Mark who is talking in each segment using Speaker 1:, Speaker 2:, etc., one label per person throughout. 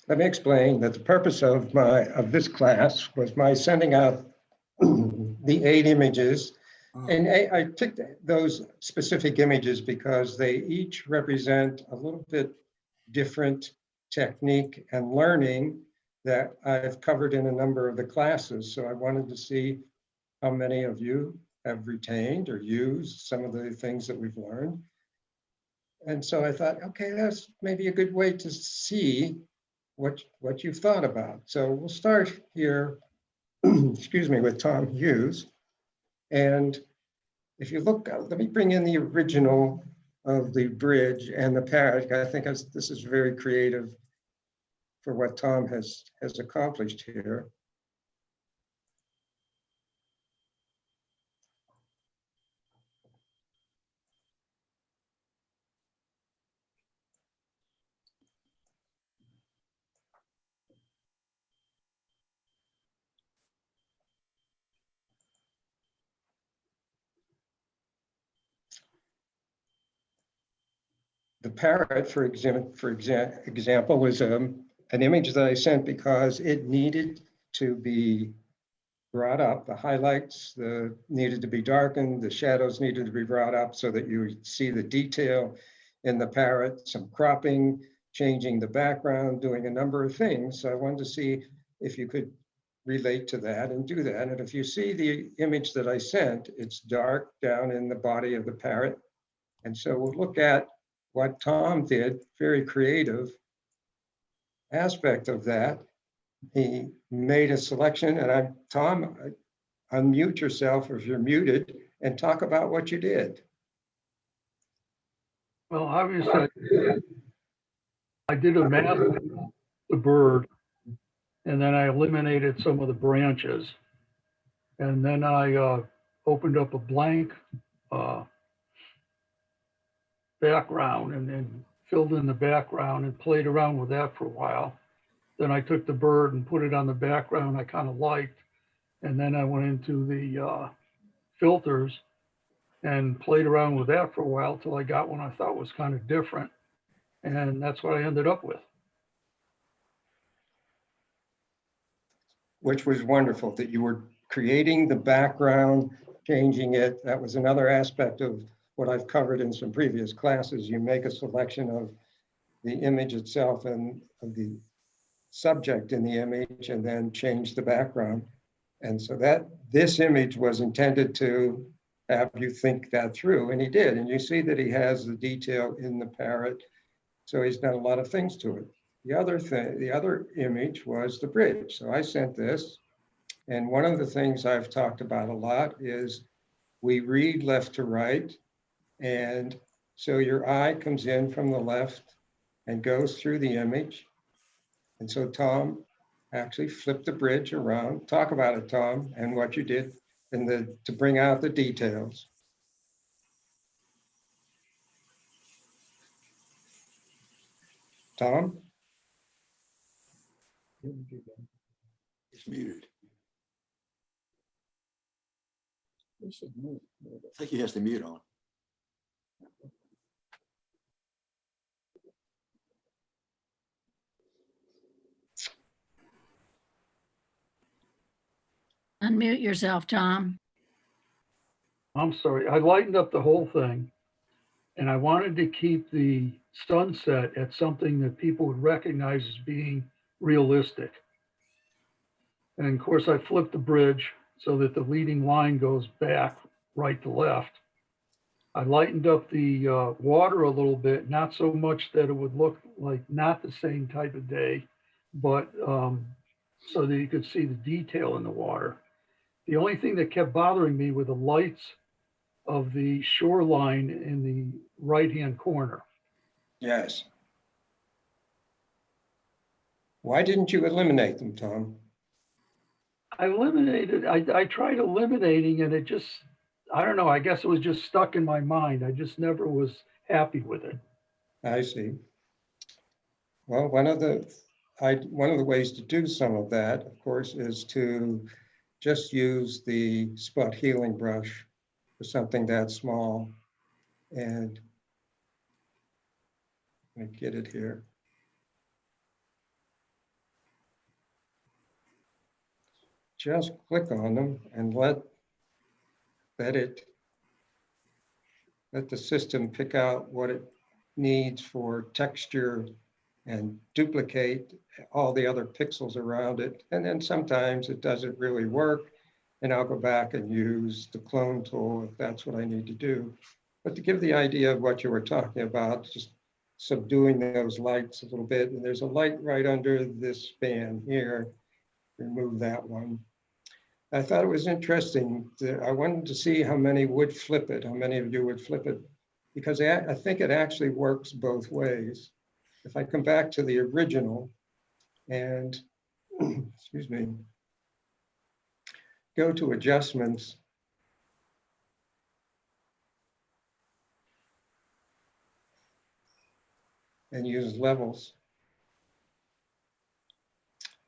Speaker 1: let me explain that the purpose of this class was my sending out the 8 images. And I picked those specific images because they each represent a little bit different technique and learning that I've covered in a number of the classes. So I wanted to see how many of you have retained or used some of the things that we've learned. And so I thought, okay, that's maybe a good way to see what you've thought about. So we'll start here, excuse me, with Tom Hughes. And if you look, let me bring in the original of the bridge and the parrot. I think this is very creative for what Tom has accomplished here. The parrot, for example, was an image that I sent because it needed to be brought up. The highlights needed to be darkened. The shadows needed to be brought up so that you see the detail in the parrot, some cropping, changing the background, doing a number of things. So I wanted to see if you could relate to that and do that. And if you see the image that I sent, it's dark down in the body of the parrot. And so we'll look at what Tom did, very creative aspect of that. He made a selection, and Tom, unmute yourself if you're muted and talk about what you did.
Speaker 2: Well, obviously, I did a map of the bird, and then I eliminated some of the branches. And then I opened up a blank background and then filled in the background and played around with that for a while. Then I took the bird and put it on the background I kind of liked. And then I went into the filters and played around with that for a while till I got one I thought was kind of different. And that's what I ended up with.
Speaker 1: Which was wonderful, that you were creating the background, changing it. That was another aspect of what I've covered in some previous classes. You make a selection of the image itself and of the subject in the image and then change the background. And so this image was intended to have you think that through, and he did. And you see that he has the detail in the parrot. So he's done a lot of things to it. The other image was the bridge. So I sent this, and one of the things I've talked about a lot is we read left to right, and so your eye comes in from the left and goes through the image. And so Tom actually flipped the bridge around. Talk about it, Tom, and what you did to bring out the details. Tom?
Speaker 3: He's muted. I think he has the mute on.
Speaker 4: Unmute yourself, Tom.
Speaker 2: I'm sorry, I lightened up the whole thing. And I wanted to keep the sunset at something that people would recognize as being realistic. And of course, I flipped the bridge so that the leading line goes back right to left. I lightened up the water a little bit, not so much that it would look like not the same type of day, but so that you could see the detail in the water. The only thing that kept bothering me were the lights of the shoreline in the right-hand corner.
Speaker 1: Yes. Why didn't you eliminate them, Tom?
Speaker 2: I tried eliminating and it just, I don't know, I guess it was just stuck in my mind. I just never was happy with it.
Speaker 1: I see. Well, one of the ways to do some of that, of course, is to just use the spot healing brush for something that small. And let me get it here. just click on them and let the system pick out what it needs for texture and duplicate all the other pixels around it. And then sometimes it doesn't really work. And I'll go back and use the clone tool if that's what I need to do. But to give the idea of what you were talking about, just subduing those lights a little bit. And there's a light right under this span here. Remove that one. I thought it was interesting. I wanted to see how many would flip it, how many of you would flip it, because I think it actually works both ways. If I come back to the original and, excuse me, go to adjustments, and use levels,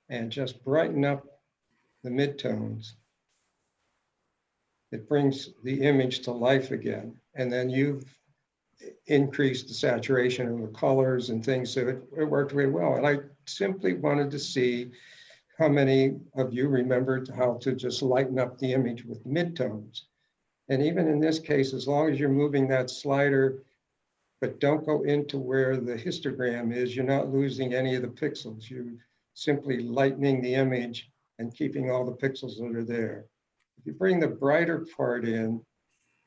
Speaker 1: and just brighten up the midtones, it brings the image to life again. And then you've increased the saturation of the colors and things, so it worked really well. And I simply wanted to see how many of you remembered how to just lighten up the image with midtones. And even in this case, as long as you're moving that slider, but don't go into where the histogram is, you're not losing any of the pixels. You're simply lightening the image and keeping all the pixels that are there. If you bring the brighter part in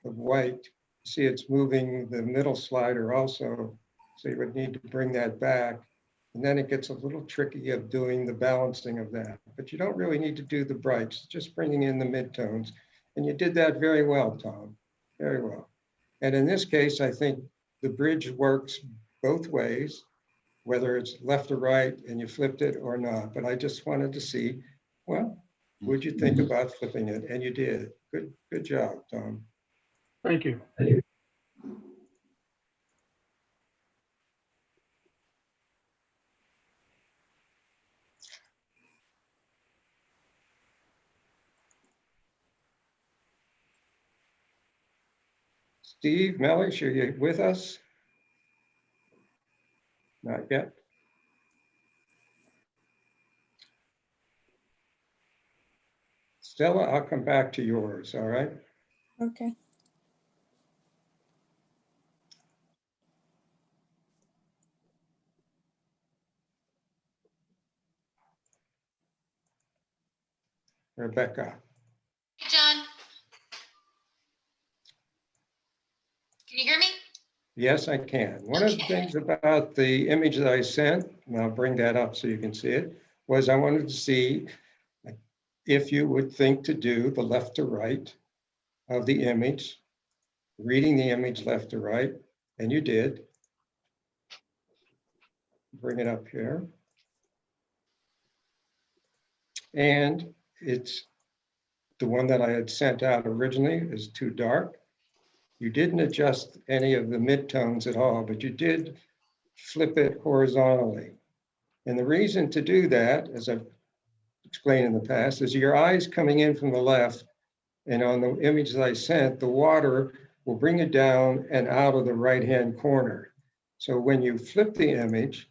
Speaker 1: of white, see it's moving the middle slider also, so you would need to bring that back. And then it gets a little tricky of doing the balancing of that. But you don't really need to do the brights, just bringing in the midtones. And you did that very well, Tom, very well. And in this case, I think the bridge works both ways, whether it's left or right and you flipped it or not. But I just wanted to see, well, would you think about flipping it? And you did. Good job, Tom.
Speaker 2: Thank you.
Speaker 1: Steve Mellish, are you with us? Not yet. Stella, I'll come back to yours, all right?
Speaker 5: Okay.
Speaker 1: Rebecca.
Speaker 6: Hey, John. Can you hear me?
Speaker 1: Yes, I can. One of the things about the image that I sent, and I'll bring that up so you can see it, was I wanted to see if you would think to do the left to right of the image, reading the image left to right, and you did. Bring it up here. And it's the one that I had sent out originally is too dark. You didn't adjust any of the midtones at all, but you did flip it horizontally. And the reason to do that, as I've explained in the past, is your eyes coming in from the left, and on the image that I sent, the water will bring it down and out of the right-hand corner. So when you flip the image,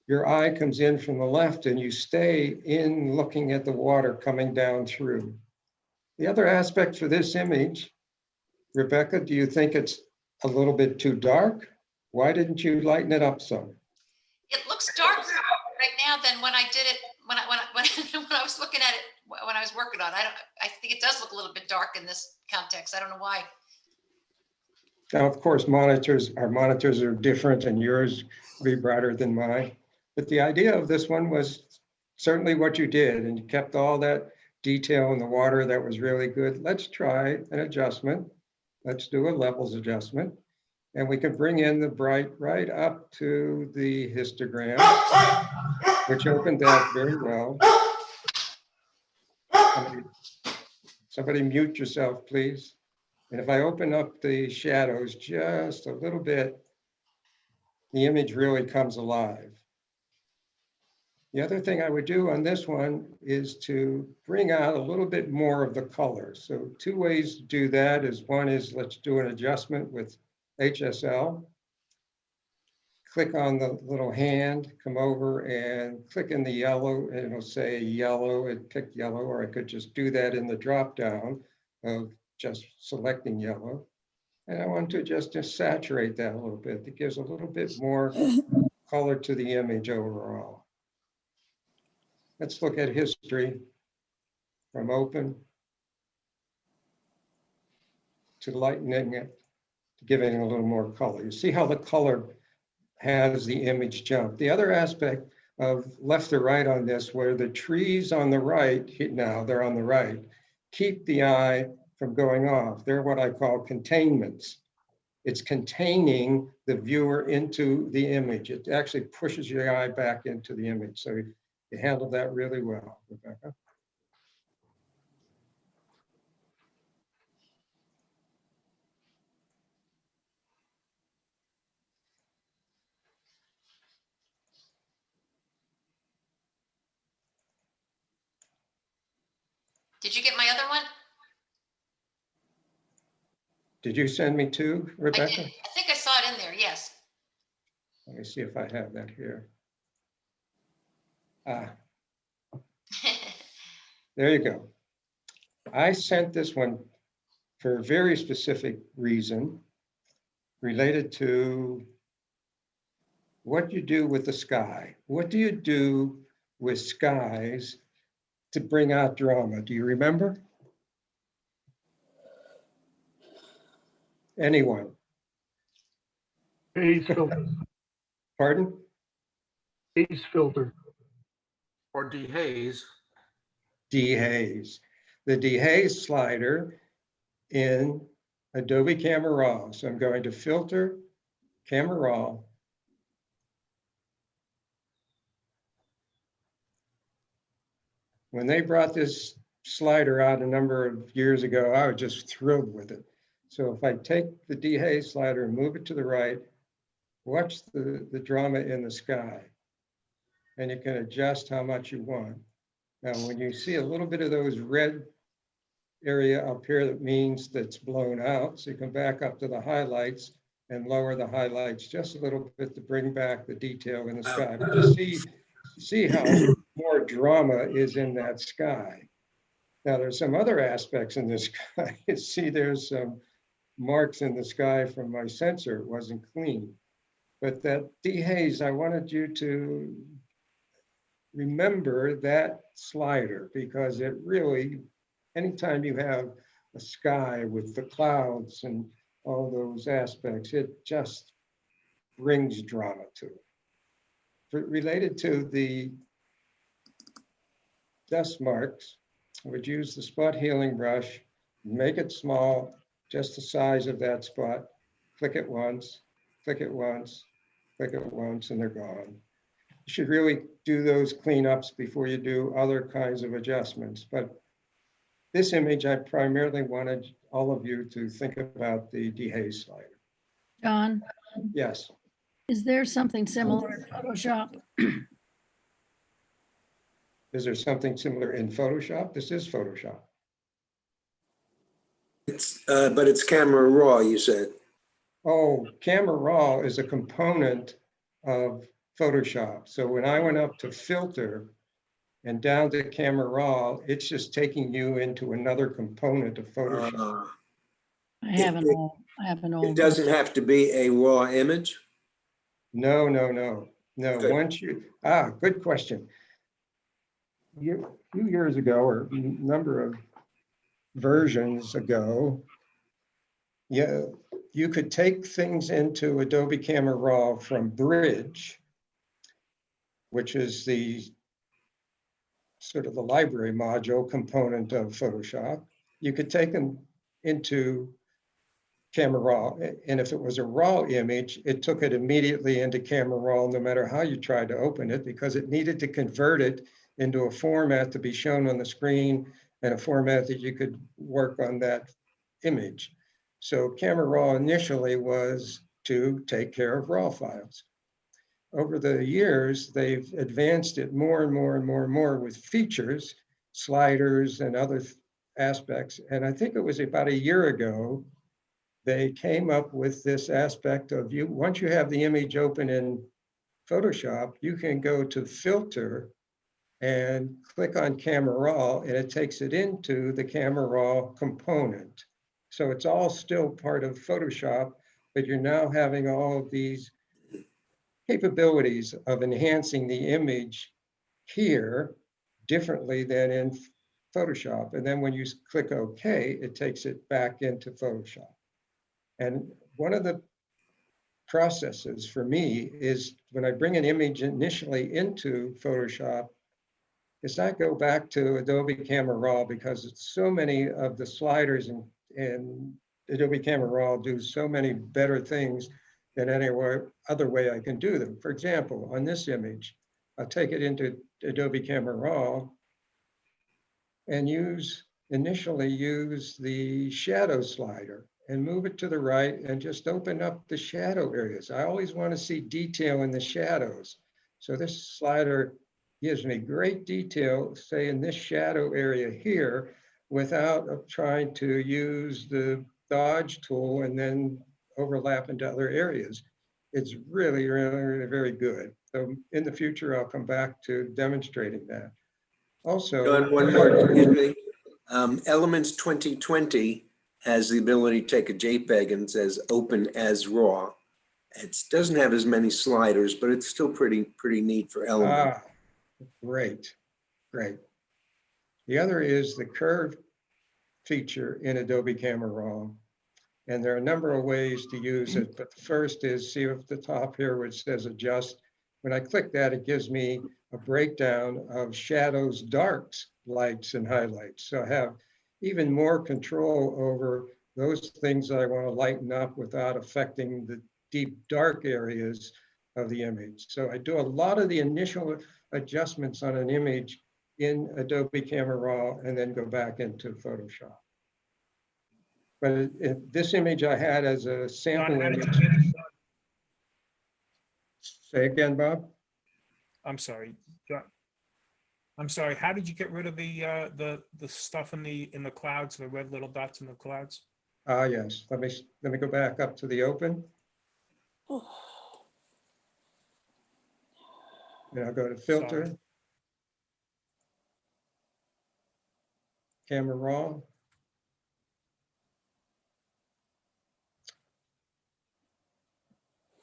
Speaker 1: your eye comes in from the left and you stay in looking at the water coming down through. The other aspect for this image, Rebecca, do you think it's a little bit too dark? Why didn't you lighten it up some?
Speaker 6: It looks darker right now than when I did it, when I was looking at it, when I was working on it. I think it does look a little bit dark in this context. I don't know why.
Speaker 1: Now, of course, our monitors are different and yours will be brighter than mine. But the idea of this one was certainly what you did, and you kept all that detail in the water. That was really good. Let's try an adjustment. Let's do a levels adjustment. And we can bring in the bright right up to the histogram, which opened that very well. Somebody mute yourself, please. And if I open up the shadows just a little bit, the image really comes alive. The other thing I would do on this one is to bring out a little bit more of the color. So two ways to do that is, one is let's do an adjustment with HSL. click on the little hand, come over and click in the yellow, and it'll say yellow, it picked yellow, or I could just do that in the drop down of just selecting yellow. And I want to just saturate that a little bit. It gives a little bit more color to the image overall. Let's look at history from open to lightening it, to giving it a little more color. You see how the color has the image jump. The other aspect of left to right on this, where the trees on the right, now they're on the right, keep the eye from going off. They're what I call containments. It's containing the viewer into the image. It actually pushes your eye back into the image. So you handled that really well, Rebecca.
Speaker 6: Did you get my other one?
Speaker 1: Did you send me two,
Speaker 6: I
Speaker 1: Rebecca?
Speaker 6: did. I think I saw it in there, yes.
Speaker 1: Let me see if I have that here. Ah, there you go. I sent this one for a very specific reason related to what you do with the sky. What do you do with skies to bring out drama? Do you remember? Anyone?
Speaker 2: Haze filter,
Speaker 1: Pardon?
Speaker 2: haze filter.
Speaker 3: Or dehaze.
Speaker 1: Dehaze. The dehaze slider in Adobe Camera Raw. So I'm going to filter, Camera Raw. When they brought this slider out a number of years ago, I was just thrilled with it. So if I take the dehaze slider and move it to the right, watch the drama in the sky, and you can adjust how much you want. Now, when you see a little bit of those red area up here, that means that's blown out. So you come back up to the highlights and lower the highlights just a little bit to bring back the detail in the sky. But you see how more drama is in that sky. Now, there's some other aspects in this sky. You see there's some marks in the sky from my sensor. It wasn't clean. But that dehaze, I wanted you to remember that slider, because it really, anytime you have a sky with the clouds and all those aspects, it just brings drama to it. Related to the dust marks, I would use the spot healing brush, make it small, just the size of that spot, click it once, click it once, click it once, and they're gone. You should really do those cleanups before you do other kinds of adjustments. But this image, I primarily wanted all of you to think about the dehaze slider.
Speaker 4: John,
Speaker 1: Yes.
Speaker 4: is there something similar in Photoshop?
Speaker 1: Is there something similar in Photoshop? This is Photoshop.
Speaker 5: But it's Camera Raw, you said.
Speaker 1: Oh, Camera Raw is a component of Photoshop. So when I went up to filter and down to Camera Raw, it's just taking you into another component of Photoshop.
Speaker 4: I have an
Speaker 5: It
Speaker 4: old.
Speaker 5: doesn't have to be a raw image.
Speaker 1: No.
Speaker 5: Good.
Speaker 1: Once you, good question. A few years ago, or a number of versions ago, yeah, you could take things into Adobe Camera Raw from Bridge, which is the sort of the library module component of Photoshop. You could take them into Camera Raw, and if it was a raw image, it took it immediately into Camera Raw, no matter how you tried to open it, because it needed to convert it into a format to be shown on the screen and a format that you could work on that image. So Camera Raw initially was to take care of raw files. Over the years, they've advanced it more and more with features, sliders and other aspects. And I think it was about a year ago they came up with this aspect of you, once you have the image open in Photoshop, you can go to filter and click on Camera Raw, and it takes it into the Camera Raw component. So it's all still part of Photoshop, but you're now having all of these capabilities of enhancing the image here differently than in Photoshop. And then when you click OK, it takes it back into Photoshop. And one of the processes for me is when I bring an image initially into Photoshop, is not go back to Adobe Camera Raw, because it's so many of the sliders and Adobe Camera Raw do so many better things than any other way I can do them. For example, on this image, I'll take it into Adobe Camera Raw and initially use the shadow slider and move it to the right and just open up the shadow areas. I always want to see detail in the shadows. So this slider gives me great detail, say in this shadow area here, without trying to use the dodge tool and then overlap into other areas. It's really, really very good. So in the future, I'll come back to demonstrating that. Also,
Speaker 5: John, one more, excuse me. Elements 2020 has the ability to take a JPEG and says open as raw. It doesn't have as many sliders, but it's still pretty neat for Element.
Speaker 1: Great, great. The other is the curve feature in Adobe Camera Raw. And there are a number of ways to use it, but the first is, see at the top here where it says adjust. When I click that, it gives me a breakdown of shadows, darks, lights, and highlights. So I have even more control over those things that I want to lighten up without affecting the deep dark areas of the image. So I do a lot of the initial adjustments on an image in Adobe Camera Raw and then go back into Photoshop. But this image I had as a sample
Speaker 7: John, how did
Speaker 1: image.
Speaker 7: you get-
Speaker 1: Say again, Bob?
Speaker 7: I'm sorry, John. I'm sorry, how did you get rid of the stuff in the clouds, the red little dots in the clouds?
Speaker 1: Yes, let me go back up to the open. And I'll go to filter.
Speaker 7: Sorry.
Speaker 1: Camera Raw.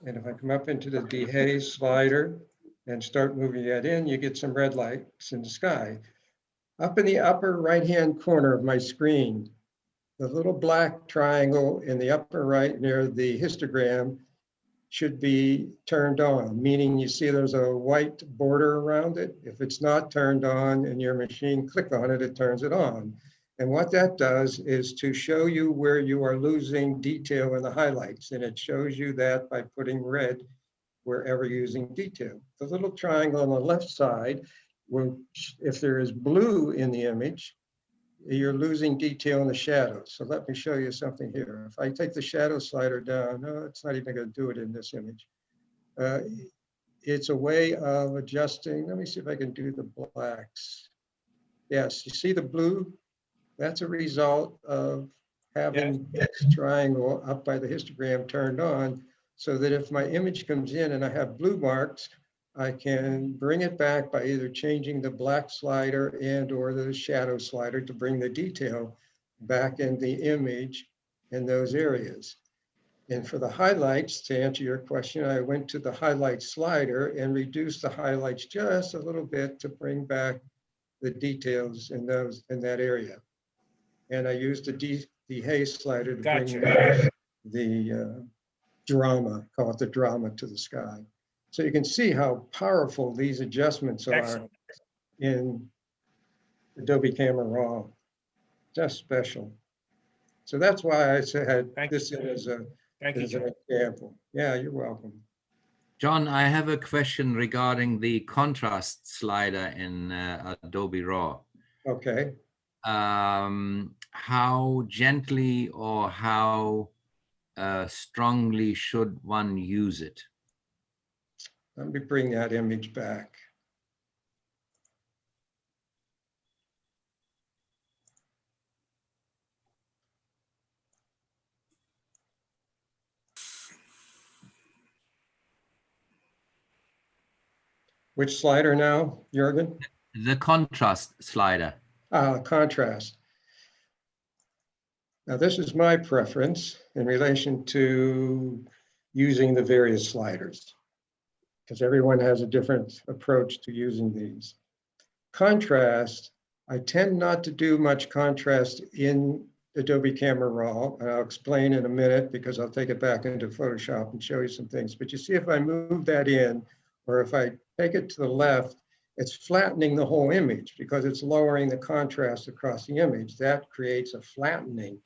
Speaker 1: And if I come up into the dehaze slider and start moving that in, you get some red lights in the sky. Up in the upper right-hand corner of my screen, the little black triangle in the upper right near the histogram should be turned on, meaning you see there's a white border around it. If it's not turned on and your machine click on it, it turns it on. And what that does is to show you where you are losing detail in the highlights. And it shows you that by putting red wherever you're using detail. The little triangle on the left side, if there is blue in the image, you're losing detail in the shadows. So let me show you something here. If I take the shadow slider down, no, it's not even going to do it in this image. It's a way of adjusting. Let me see if I can do the blacks. Yes, you see the blue? That's a result of having this triangle up by the histogram turned on, so that if my image comes in and I have blue marks, I can bring it back by either changing the black slider and or the shadow slider to bring the detail back in the image in those areas. And for the highlights, to answer your question, I went to the highlight slider and reduced the highlights just a little bit to bring back the details in that area. And I used the dehaze slider to bring back the drama, call it the drama to the sky. So you can see how powerful these adjustments are
Speaker 7: Excellent.
Speaker 1: in Adobe Camera Raw. Just special. So that's why I said
Speaker 7: Thank
Speaker 1: this as
Speaker 7: Thank you,
Speaker 1: an
Speaker 7: John.
Speaker 1: example. Yeah, you're welcome.
Speaker 8: John, I have a question regarding the contrast slider in Adobe Raw.
Speaker 1: Okay.
Speaker 8: How gently or how strongly should one use it?
Speaker 1: Let me bring that image back. Which slider now, Jürgen?
Speaker 8: The contrast slider.
Speaker 1: Contrast. Now, this is my preference in relation to using the various sliders, because everyone has a different approach to using these. Contrast, I tend not to do much contrast in Adobe Camera Raw, and I'll explain in a minute because I'll take it back into Photoshop and show you some things. But you see, if I move that in, or if I take it to the left, it's flattening the whole image because it's lowering the contrast across the image. That creates a flattening.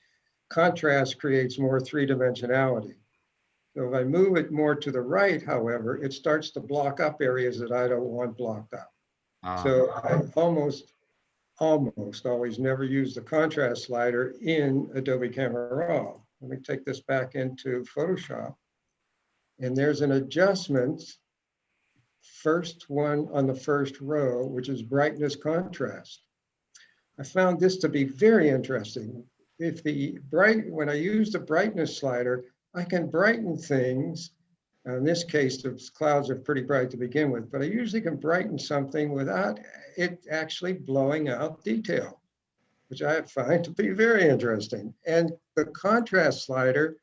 Speaker 1: Contrast creates more three-dimensionality. So if I move it more to the right, however, it starts to block up areas that I don't want blocked up. So I almost always never use the contrast slider in Adobe Camera Raw. Let me take this back into Photoshop. And there's an adjustment, first one on the first row, which is brightness contrast. I found this to be very interesting. When I use the brightness slider, I can brighten things. In this case, the clouds are pretty bright to begin with, but I usually can brighten something without it actually blowing out detail, which I find to be very interesting. And the contrast slider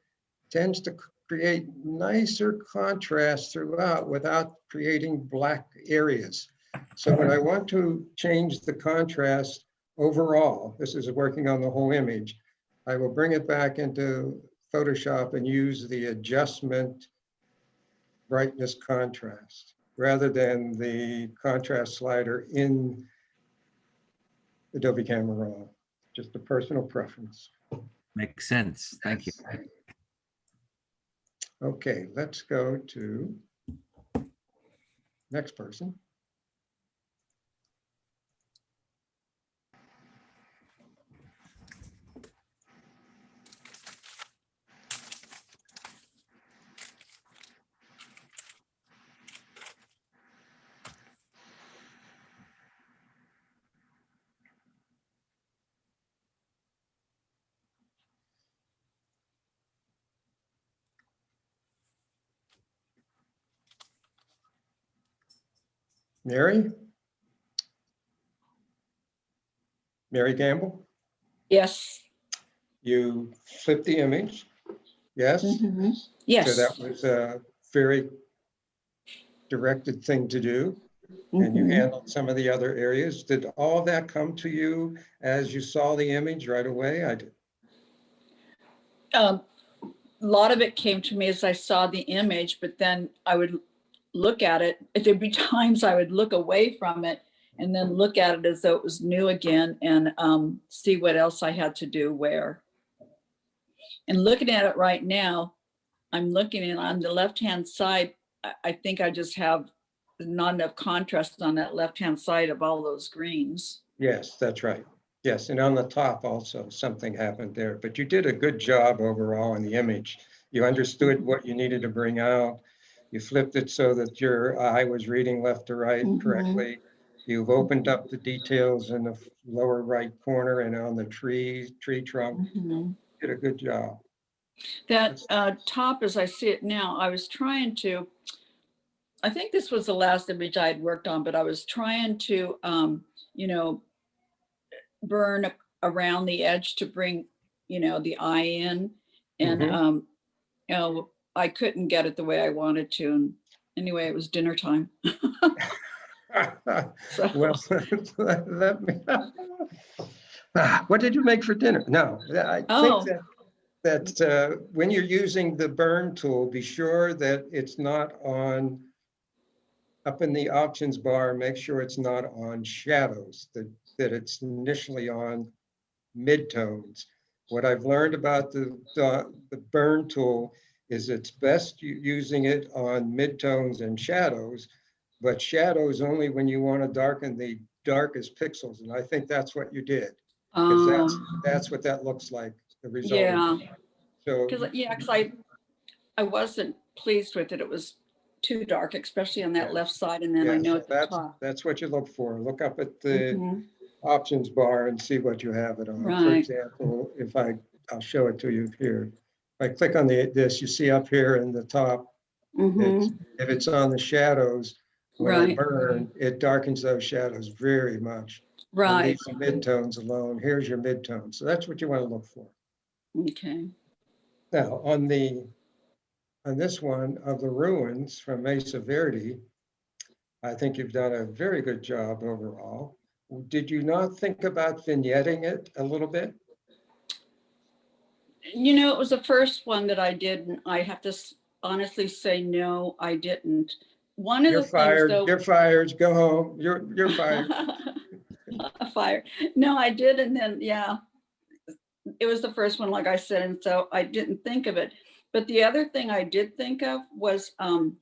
Speaker 1: tends to create nicer contrast throughout without creating black areas. So when I want to change the contrast overall, this is working on the whole image, I will bring it back into Photoshop and use the adjustment brightness contrast rather than the contrast slider in Adobe Camera Raw. Just a personal preference.
Speaker 8: Makes sense. Thank you.
Speaker 1: Okay, let's go to next person. Mary? Mary Gamble?
Speaker 9: Yes.
Speaker 1: You flipped the image, yes?
Speaker 9: Mhm. Yes.
Speaker 1: So that was a very directed thing to do. And you
Speaker 9: Mhm.
Speaker 1: handled some of the other areas. Did all of that come to you as you saw the image right away? I did.
Speaker 9: A lot of it came to me as I saw the image, but then I would look at it. There'd be times I would look away from it and then look at it as though it was new again and see what else I had to do where. And looking at it right now, I'm looking at on the left-hand side, I think I just have not enough contrast on that left-hand side of all those greens.
Speaker 1: Yes, that's right. Yes, and on the top also, something happened there. But you did a good job overall in the image. You understood what you needed to bring out. You flipped it so that your eye was reading left to right
Speaker 9: Mhm.
Speaker 1: correctly. You've opened up the details in the lower right corner and on the tree trunk.
Speaker 9: Mhm.
Speaker 1: Did a good job.
Speaker 9: That top, as I see it now, I was trying to, I think this was the last image I had worked on, but I was trying to, you know, burn around the edge to bring, you know, the eye in. And,
Speaker 1: Mhm.
Speaker 9: you know, I couldn't get it the way I wanted to. And anyway, it was dinner time. So,
Speaker 1: Well, let me, what did you make for dinner? No, I
Speaker 9: Oh.
Speaker 1: think that when you're using the burn tool, be sure that it's not on, up in the options bar, make sure it's not on shadows, that it's initially on midtones. What I've learned about the burn tool is it's best using it on midtones and shadows, but shadows only when you want to darken the darkest pixels. And I think that's what you did, because that's what that looks like, the result.
Speaker 9: yeah,
Speaker 1: So
Speaker 9: because I wasn't pleased with it. It was too dark, especially on that
Speaker 1: Yeah.
Speaker 9: left side. And then I
Speaker 1: yeah,
Speaker 9: know
Speaker 1: so
Speaker 9: at the top.
Speaker 1: that's what you look for. Look up at the
Speaker 9: Mhm.
Speaker 1: options bar and see what you have it on. For
Speaker 9: Right.
Speaker 1: example, if I'll show it to you here. If I click on this, you see up here in the top,
Speaker 9: Mhm.
Speaker 1: if it's on the shadows, When I
Speaker 9: Right.
Speaker 1: burn, it darkens those shadows very much. And
Speaker 9: Right,
Speaker 1: leaves the midtones alone. Here's your midtone. So that's what you want to look for.
Speaker 9: okay.
Speaker 1: Now, on this one of the ruins from Mesa Verde, I think you've done a very good job overall. Did you not think about vignetting it a little bit?
Speaker 9: You know, it was the first one that I did, and I have to honestly say, no, I didn't. One of
Speaker 1: You're
Speaker 9: the things
Speaker 1: fired,
Speaker 9: though.
Speaker 1: you're fired, go home, you're fired.
Speaker 9: Fire. No, I did, and then, yeah, it was the first one, like I said, and so I didn't think of it. But the other thing I did think of was, and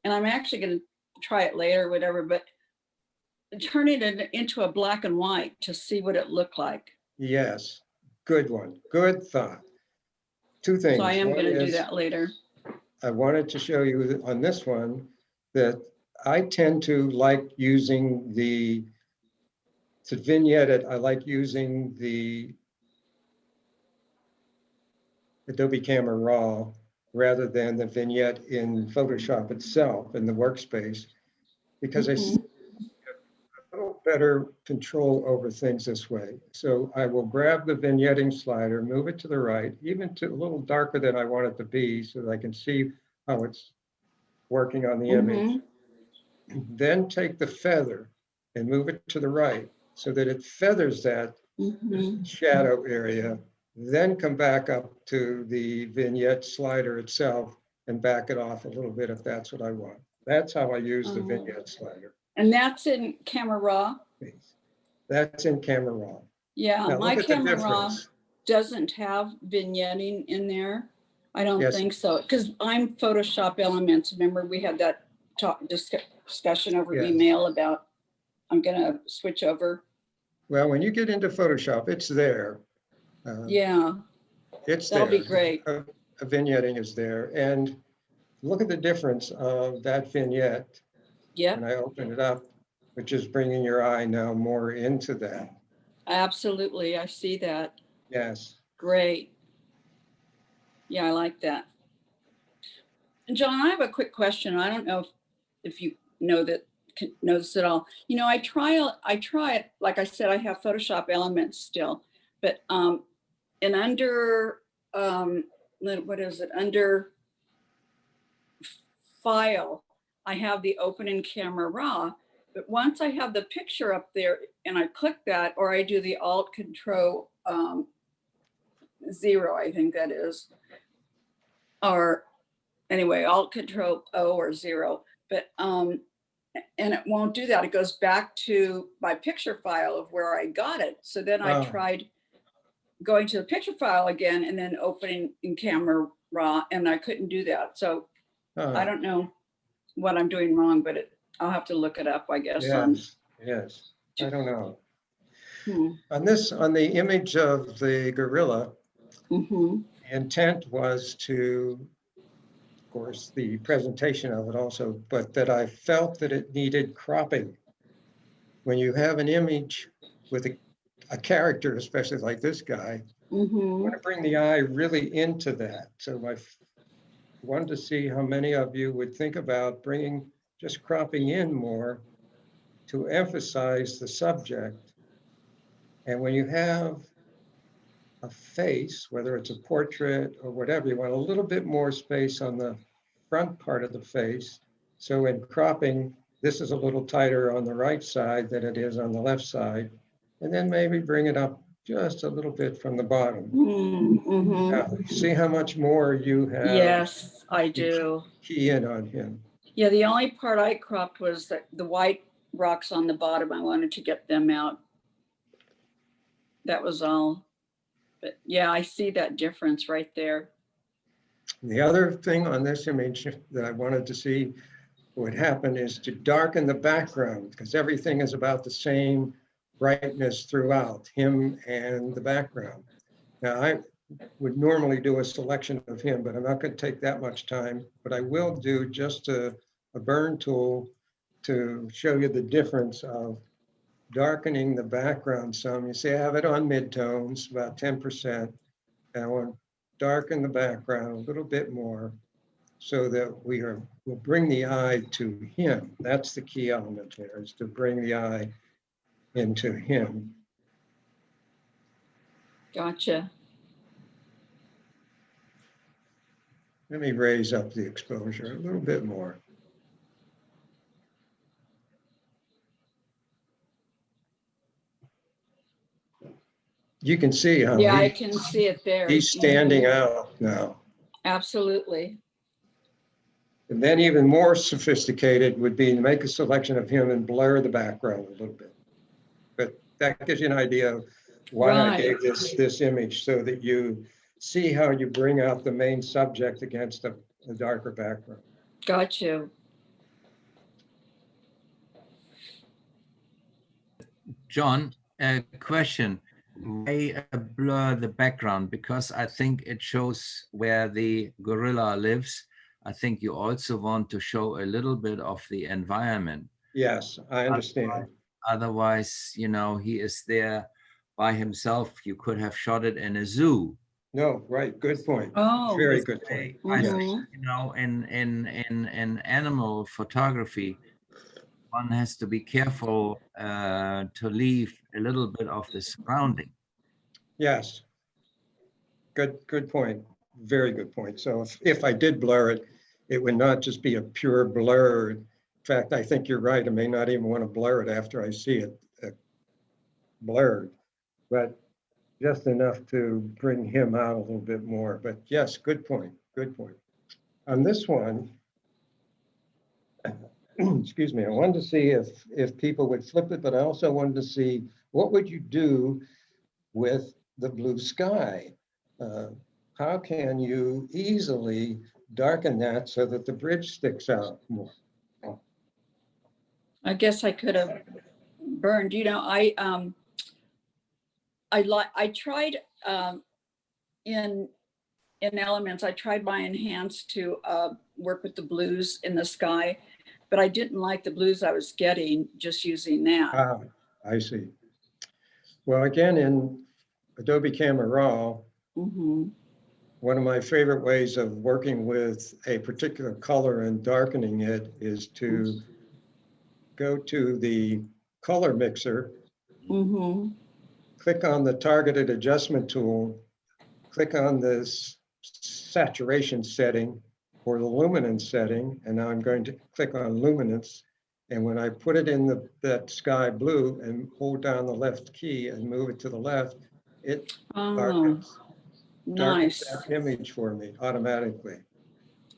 Speaker 9: I'm actually gonna try it later, whatever, but turning it into a black and white to see what it looked like.
Speaker 1: Yes, good one, good thought. Two things.
Speaker 9: So I am
Speaker 1: One
Speaker 9: gonna do
Speaker 1: is,
Speaker 9: that later.
Speaker 1: I wanted to show you on this one that I tend to like using to vignette it, I like using the Adobe Camera Raw rather than the vignette in Photoshop itself in the workspace, because I see a little better control over things this way. So I will grab the vignetting slider, move it to the right, even to a little darker than I want it to be so that I can see how it's working on the image. Then take the feather and move it to the right so that it feathers that shadow area, then come back up to the vignette slider itself and back it off a little bit if that's what I want. That's how I use the vignette slider.
Speaker 9: And that's in Camera Raw?
Speaker 1: That's in Camera Raw.
Speaker 9: Yeah,
Speaker 1: Now,
Speaker 9: my
Speaker 1: look at the
Speaker 9: Camera Raw
Speaker 1: difference.
Speaker 9: doesn't have vignetting in there. I don't
Speaker 1: Yes.
Speaker 9: think so, because I'm Photoshop Elements. Remember, we had that discussion over
Speaker 1: Yes.
Speaker 9: email about, I'm gonna switch over.
Speaker 1: Well, when you get into Photoshop, it's there.
Speaker 9: Yeah,
Speaker 1: It's
Speaker 9: that'll
Speaker 1: there.
Speaker 9: be great.
Speaker 1: A vignetting is there. And look at the difference of that vignette
Speaker 9: Yep,
Speaker 1: when I open it up, which is bringing your eye now more into that.
Speaker 9: absolutely. I see that.
Speaker 1: Yes.
Speaker 9: Great. Yeah, I like that. And John, I have a quick question. I don't know if you know this at all. You know, I try it, like I said, I have Photoshop Elements still, but and under what is it? Under File, I have the Open in Camera Raw, but once I have the picture up there and I click that, or I do the Alt Control 0, I think that is, or anyway, Alt Control O or 0, but and it won't do that. It goes back to my picture file of where I got it. So then I tried going to the picture file again and then opening in Camera Raw, and I couldn't do that. So I don't know what I'm doing wrong, but I'll have to look it up, I guess.
Speaker 1: Yes. I don't know.
Speaker 9: Hmm.
Speaker 1: On the image of the gorilla,
Speaker 9: Mm-hmm.
Speaker 1: the intent was to, of course, the presentation of it also, but that I felt that it needed cropping. When you have an image with a character, especially like this guy, you want to bring the eye really into that. So I wanted to see how many of you would think about just cropping in more to emphasize the subject. And when you have a face, whether it's a portrait or whatever, you want a little bit more space on the front part of the face. So in cropping, this is a little tighter on the right side than it is on the left side. And then maybe bring it up just a little bit from the bottom. Now, see how much more you have.
Speaker 9: Yes, I do.
Speaker 1: Key in on him.
Speaker 9: Yeah, the only part I cropped was the white rocks on the bottom. I wanted to get them out. That was all. But yeah, I see that difference right there.
Speaker 1: The other thing on this image that I wanted to see what happened is to darken the background, because everything is about the same brightness throughout, him and the background. Now, I would normally do a selection of him, but I'm not going to take that much time. But I will do just a burn tool to show you the difference of darkening the background some. You see, I have it on midtones, about 10%. And I want to darken the background a little bit more, so that we'll bring the eye to him. That's the key element there, is to bring the eye into him.
Speaker 9: Gotcha.
Speaker 1: Let me raise up the exposure a little bit more. You can see how
Speaker 9: Yeah, I can see it there.
Speaker 1: he's standing
Speaker 9: Mhm.
Speaker 1: out now.
Speaker 9: Absolutely.
Speaker 1: And then even more sophisticated would be to make a selection of him and blur the background a little bit. But that gives you an idea of why I
Speaker 9: Right.
Speaker 1: gave this image, so that you see how you bring out the main subject against a darker background.
Speaker 9: Got you.
Speaker 8: John, a question. Why blur the background? Because I think it shows where the gorilla lives. I think you also want to show a little bit of the environment.
Speaker 1: Yes, I understand.
Speaker 8: Otherwise, you know, he is there by himself. You could have shot it in a zoo.
Speaker 1: No, right, good point.
Speaker 9: Oh.
Speaker 1: Very good point.
Speaker 8: I
Speaker 1: Yes.
Speaker 8: think, you know, in animal photography, one has to be careful to leave a little bit of the surrounding.
Speaker 1: Yes. Good point. Very good point. So if I did blur it, it would not just be a pure blur. In fact, I think you're right. I may not even want to blur it after I see it blurred, but just enough to bring him out a little bit more. But yes, good point. Good point. On this one, excuse me, I wanted to see if people would flip it, but I also wanted to see what would you do with the blue sky? How can you easily darken that so that the bridge sticks out more?
Speaker 9: I guess I could have burned, you know, I tried in Elements, I tried my enhance to work with the blues in the sky, but I didn't like the blues I was getting just using that.
Speaker 1: Ah, I see. Well, again, in Adobe Camera Raw,
Speaker 9: Mhm.
Speaker 1: one of my favorite ways of working with a particular color and darkening it is to go to the color mixer,
Speaker 9: Mhm.
Speaker 1: click on the targeted adjustment tool, click on this saturation setting or the luminance setting, and now I'm going to click on luminance. And when I put it in that sky blue and hold down the left key and move it to the left, it
Speaker 9: Oh,
Speaker 1: darkens
Speaker 9: nice.
Speaker 1: that image for me automatically.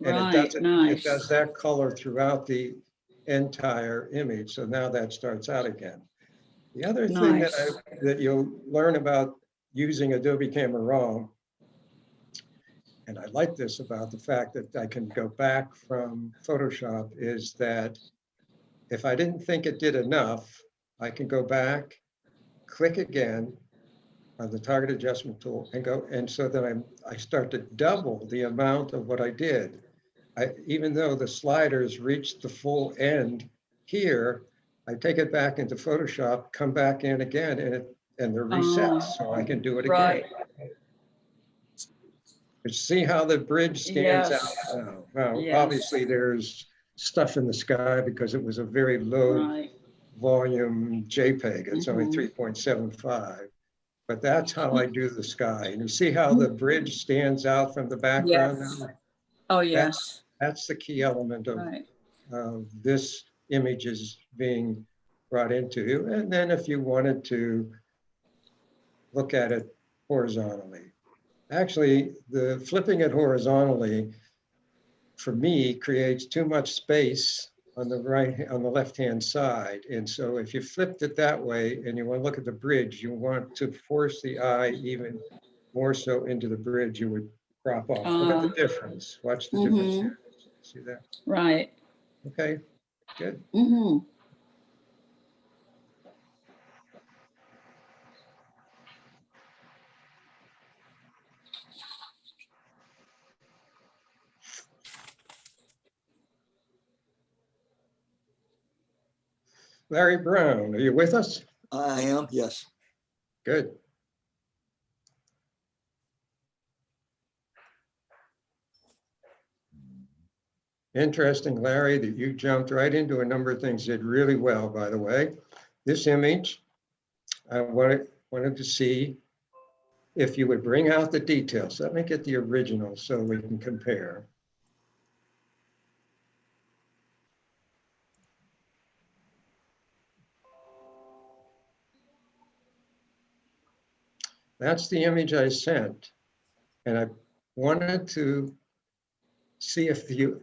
Speaker 1: And
Speaker 9: Right,
Speaker 1: it
Speaker 9: nice.
Speaker 1: does that color throughout the entire image. So now that starts out again. The other thing
Speaker 9: Nice.
Speaker 1: that you'll learn about using Adobe Camera Raw, and I like this about the fact that I can go back from Photoshop, is that if I didn't think it did enough, I can go back, click again on the target adjustment tool and go, and so that I start to double the amount of what I did. Even though the sliders reached the full end here, I take it back into Photoshop, come back in again, and they're reset, so I can do it again.
Speaker 9: Right.
Speaker 1: But see how the bridge stands
Speaker 9: Yes.
Speaker 1: out now. Now,
Speaker 9: Yes.
Speaker 1: obviously, there's stuff in the sky because it was a very low
Speaker 9: Right.
Speaker 1: volume JPEG. It's only
Speaker 9: Mhm.
Speaker 1: 3.75. But that's how I do the sky. And you see how the bridge stands out from the background
Speaker 9: Yes.
Speaker 1: now?
Speaker 9: Oh, yes.
Speaker 1: That's the key element
Speaker 9: Right.
Speaker 1: of this image is being brought into you. And then if you wanted to look at it horizontally. Actually, the flipping it horizontally, for me, creates too much space on the left-hand side. And so if you flipped it that way and you want to look at the bridge, you want to force the eye even more so into the bridge, you would crop off. Look at the difference. Watch the difference
Speaker 9: Mhm.
Speaker 1: here. See that?
Speaker 9: Right.
Speaker 1: Okay, good.
Speaker 9: Mhm.
Speaker 1: Larry Brown, are you with us?
Speaker 3: I am, yes.
Speaker 1: Good. Interesting, Larry, that you jumped right into a number of things, did really well, by the way. This image, I wanted to see if you would bring out the details. Let me get the original so we can compare. That's the image I sent. And I wanted to see if you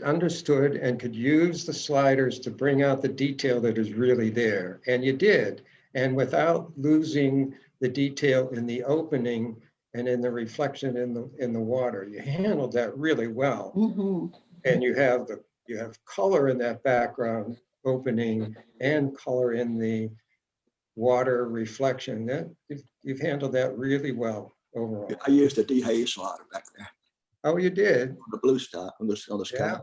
Speaker 1: understood and could use the sliders to bring out the detail that is really there. And you did. And without losing the detail in the opening and in the reflection in the water. You handled that really well.
Speaker 9: Mhm.
Speaker 1: And you have color in that background opening and color in the water reflection. That you've handled that really well overall.
Speaker 3: I used a dehaze slider back there,
Speaker 1: Oh, you did?
Speaker 3: the blue stuff on the sky.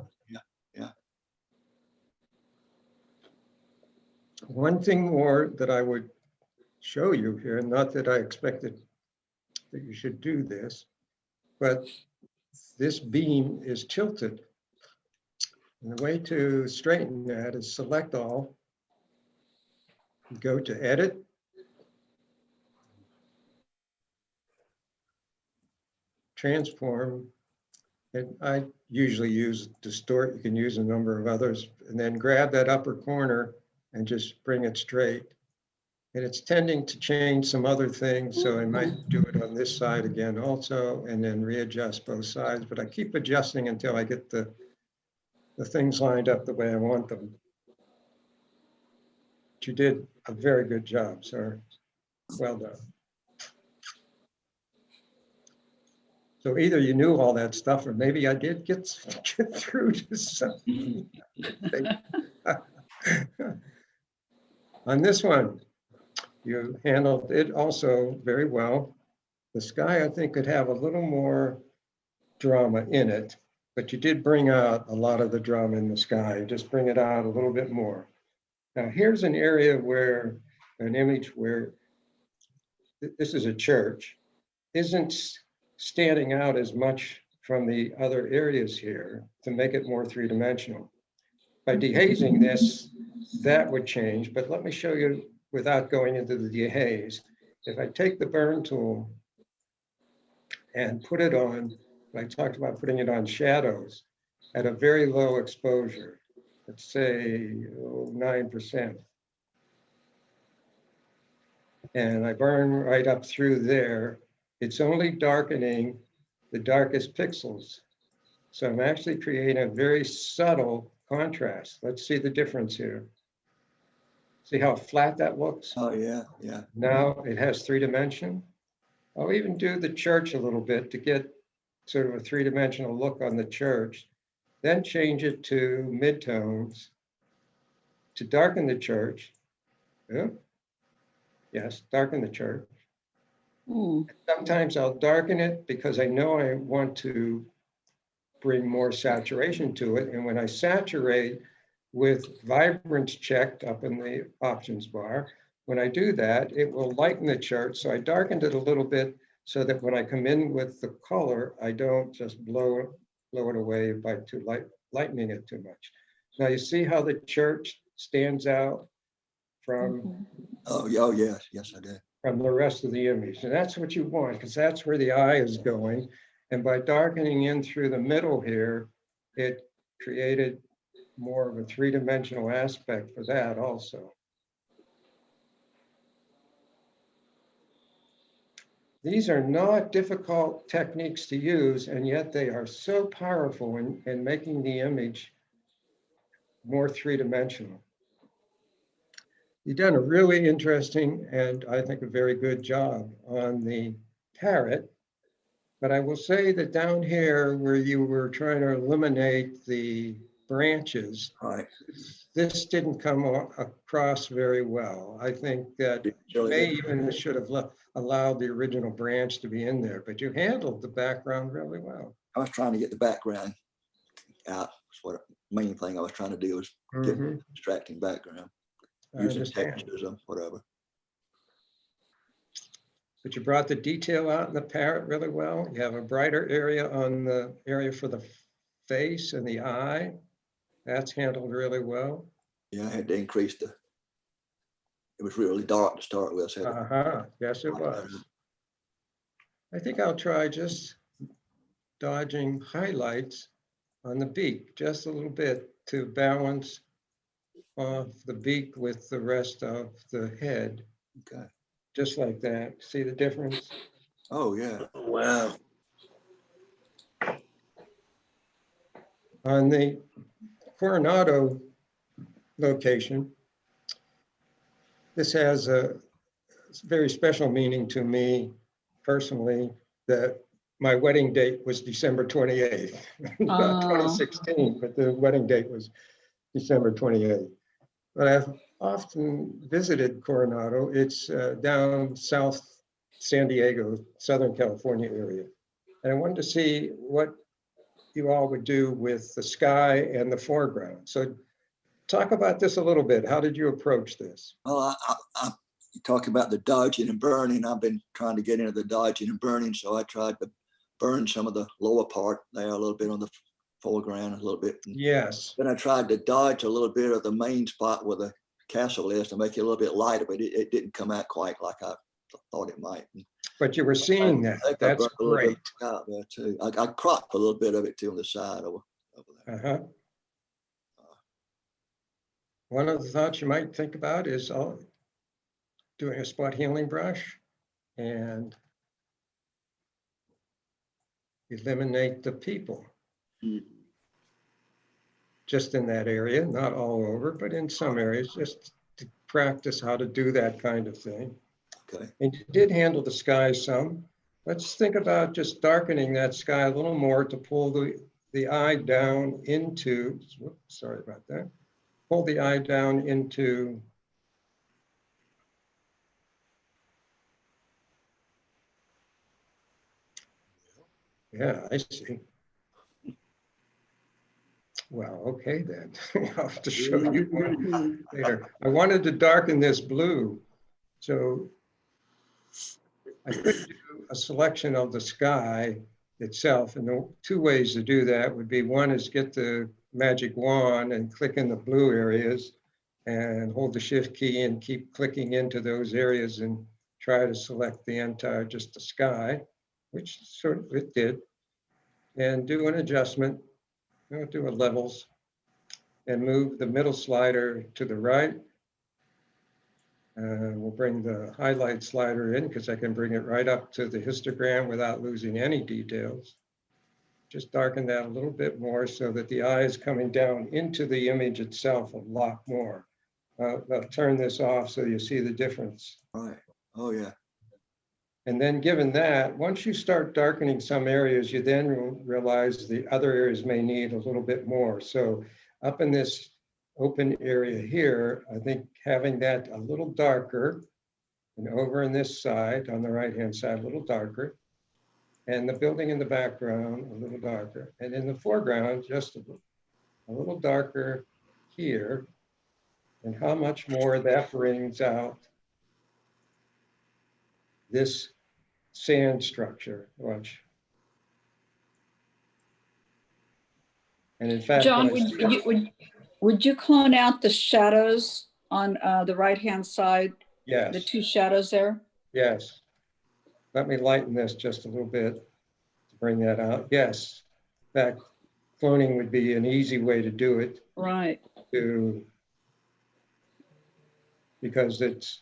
Speaker 1: One thing more that I would show you here, not that I expected that you should do this, but this beam is tilted. And the way to straighten that is select all, go to edit, transform, and I usually use distort. You can use a number of others, and then grab that upper corner and just bring it straight. And it's tending to change some other things, so I might do it on this side again also, and then readjust both sides, but I keep adjusting until I get the things lined up the way I want them. But you did a very good job, sir. Well done. So either you knew all that stuff, or maybe I did get through to something. On this one, you handled it also very well. The sky, I think, could have a little more drama in it, but you did bring out a lot of the drama in the sky. Just bring it out a little bit more. Now, here's an area where an image where this is a church isn't standing out as much from the other areas here to make it more three-dimensional. By dehazing this, that would change, but let me show you without going into the dehaze. If I take the burn tool and put it on, I talked about putting it on shadows at a very low exposure, let's say 9%. And I burn right up through there. It's only darkening the darkest pixels. So I'm actually creating a very subtle contrast. Let's see the difference here. See how flat that looks?
Speaker 3: Oh, yeah, yeah.
Speaker 1: Now it has 3-dimension. I'll even do the church a little bit to get sort of a 3-dimensional look on the church, then change it to midtones to darken the church. Yeah. Yes, darken the church. Sometimes I'll darken it because I know I want to bring more saturation to it. And when I saturate with vibrance checked up in the options bar, when I do that, it will lighten the chart. So I darkened it a little bit so that when I come in with the color, I don't just blow it away by lightening it too much. Now you see how the church stands out from
Speaker 3: Oh, yes, yes, I did.
Speaker 1: from the rest of the image. And that's what you want, because that's where the eye is going. And by darkening in through the middle here, it created more of a 3-dimensional aspect for that also. These are not difficult techniques to use, and yet they are so powerful in making the image more 3-dimensional. You've done a really interesting and I think a very good job on the parrot. But I will say that down here where you were trying to eliminate the branches,
Speaker 3: Right.
Speaker 1: this didn't come across very well. I think that you may even should have allowed the original branch to be in there, but you handled the background really well.
Speaker 3: I was trying to get the background out. That's what main thing I was trying to do was get distracting background,
Speaker 1: I
Speaker 3: using
Speaker 1: understand.
Speaker 3: textures or whatever.
Speaker 1: But you brought the detail out in the parrot really well. You have a brighter area on the area for the face and the eye. That's handled really well.
Speaker 3: Yeah, I had to increase it was really dark to start with. So I had to
Speaker 1: Uh-huh, yes, it
Speaker 3: brighten that
Speaker 1: was.
Speaker 3: up.
Speaker 1: I think I'll try just dodging highlights on the beak, just a little bit to balance off the beak with the rest of the head,
Speaker 3: Okay.
Speaker 1: just like that. See the difference?
Speaker 3: Oh, yeah.
Speaker 5: Wow.
Speaker 1: On the Coronado location, this has a very special meaning to me personally, that my wedding date was December 28th, not
Speaker 9: Oh.
Speaker 1: 2016, but the wedding date was December 28th. But I've often visited Coronado. It's down South San Diego, Southern California area. And I wanted to see what you all would do with the sky and the foreground. So talk about this a little bit. How did you approach this?
Speaker 3: Well, you talk about the dodging and burning. I've been trying to get into the dodging and burning, so I tried to burn some of the lower part there a little bit on the foreground, a little bit.
Speaker 1: Yes,
Speaker 3: Then I tried to dodge a little bit of the main spot where the castle is to make it a little bit lighter, but it didn't come out quite like I thought it might.
Speaker 1: but you were seeing
Speaker 3: I
Speaker 1: that.
Speaker 3: think I
Speaker 1: That's
Speaker 3: burnt a little bit
Speaker 1: great.
Speaker 3: out there too. I cropped a little bit of it too on the side over there.
Speaker 1: Uh-huh. One of the thoughts you might think about is doing a spot healing brush and eliminate the people. Just in that area, not all over, but in some areas, just to practice how to do that kind of thing.
Speaker 3: Okay.
Speaker 1: And you did handle the sky some. Let's think about just darkening that sky a little more to pull the eye down into, whoops, sorry about that. Pull the eye down into yeah, I see. Well, okay then. I'll have to show you one later. I wanted to darken this blue. So I could do a selection of the sky itself. And the two ways to do that would be, one is get the magic wand and click in the blue areas and hold the shift key and keep clicking into those areas and try to select the entire, just the sky, which sort of it did. And do an adjustment, do a levels and move the middle slider to the right. We'll bring the highlight slider in because I can bring it right up to the histogram without losing any details. Just darken that a little bit more so that the eye is coming down into the image itself a lot more. I'll turn this off so you see the difference.
Speaker 3: Right. Oh, yeah.
Speaker 1: And then given that, once you start darkening some areas, you then realize the other areas may need a little bit more. So up in this open area here, I think having that a little darker, and over in this side, on the right-hand side, a little darker, and the building in the background, a little darker, and in the foreground, just a little darker here, and how much more that brings out this sand structure. Watch. And in fact,
Speaker 9: John,
Speaker 1: when
Speaker 9: would you clone out the shadows on the right-hand side,
Speaker 1: yes,
Speaker 9: the two shadows there?
Speaker 1: yes. Let me lighten this just a little bit to bring that out. Yes, in fact, cloning would be an easy way to do it.
Speaker 9: Right.
Speaker 1: Because it's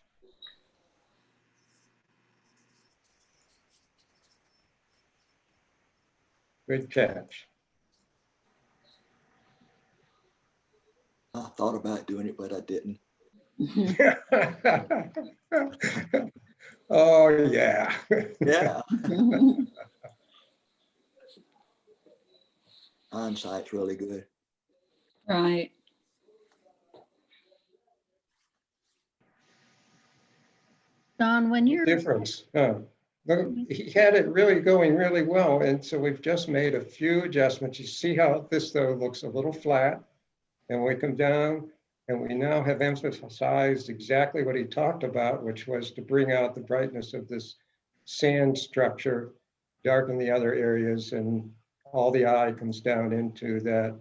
Speaker 1: good catch.
Speaker 3: I thought about doing it, but I didn't.
Speaker 1: Oh, yeah.
Speaker 3: Yeah. Hindsight's really good.
Speaker 9: Right.
Speaker 4: Don, when you're,
Speaker 1: Difference. Look, he had it really going really well. And so we've just made a few adjustments. You see how this though looks a little flat. And we come down and we now have emphasized exactly what he talked about, which was to bring out the brightness of this sand structure, darken the other areas. And all the eye comes down into that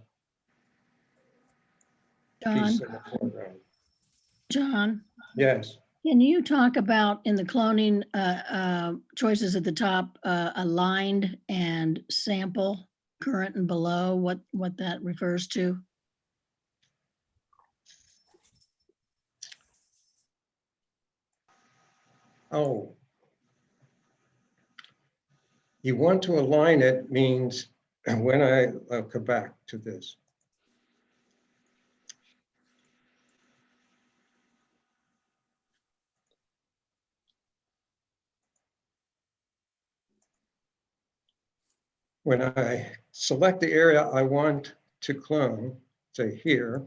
Speaker 1: piece
Speaker 4: John,
Speaker 1: in the foreground.
Speaker 4: John,
Speaker 1: Yes.
Speaker 4: can you talk about in the cloning choices at the top, aligned and sample, current and below, what that refers to?
Speaker 1: Oh. You want to align it means when I'll come back to this. When I select the area I want to clone, say here,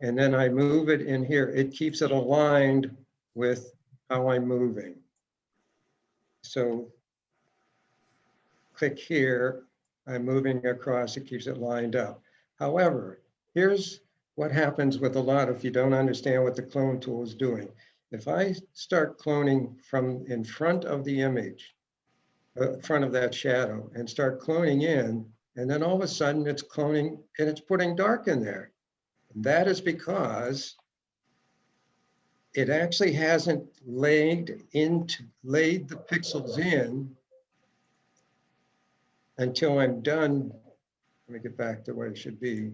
Speaker 1: and then I move it in here, it keeps it aligned with how I'm moving. So click here, I'm moving across, it keeps it lined up. However, here's what happens with a lot if you don't understand what the clone tool is doing. If I start cloning from in front of the image, front of that shadow, and start cloning in, and then all of a sudden it's cloning and it's putting dark in there. And that is because it actually hasn't laid the pixels in until I'm done. Let me get back to where it should be,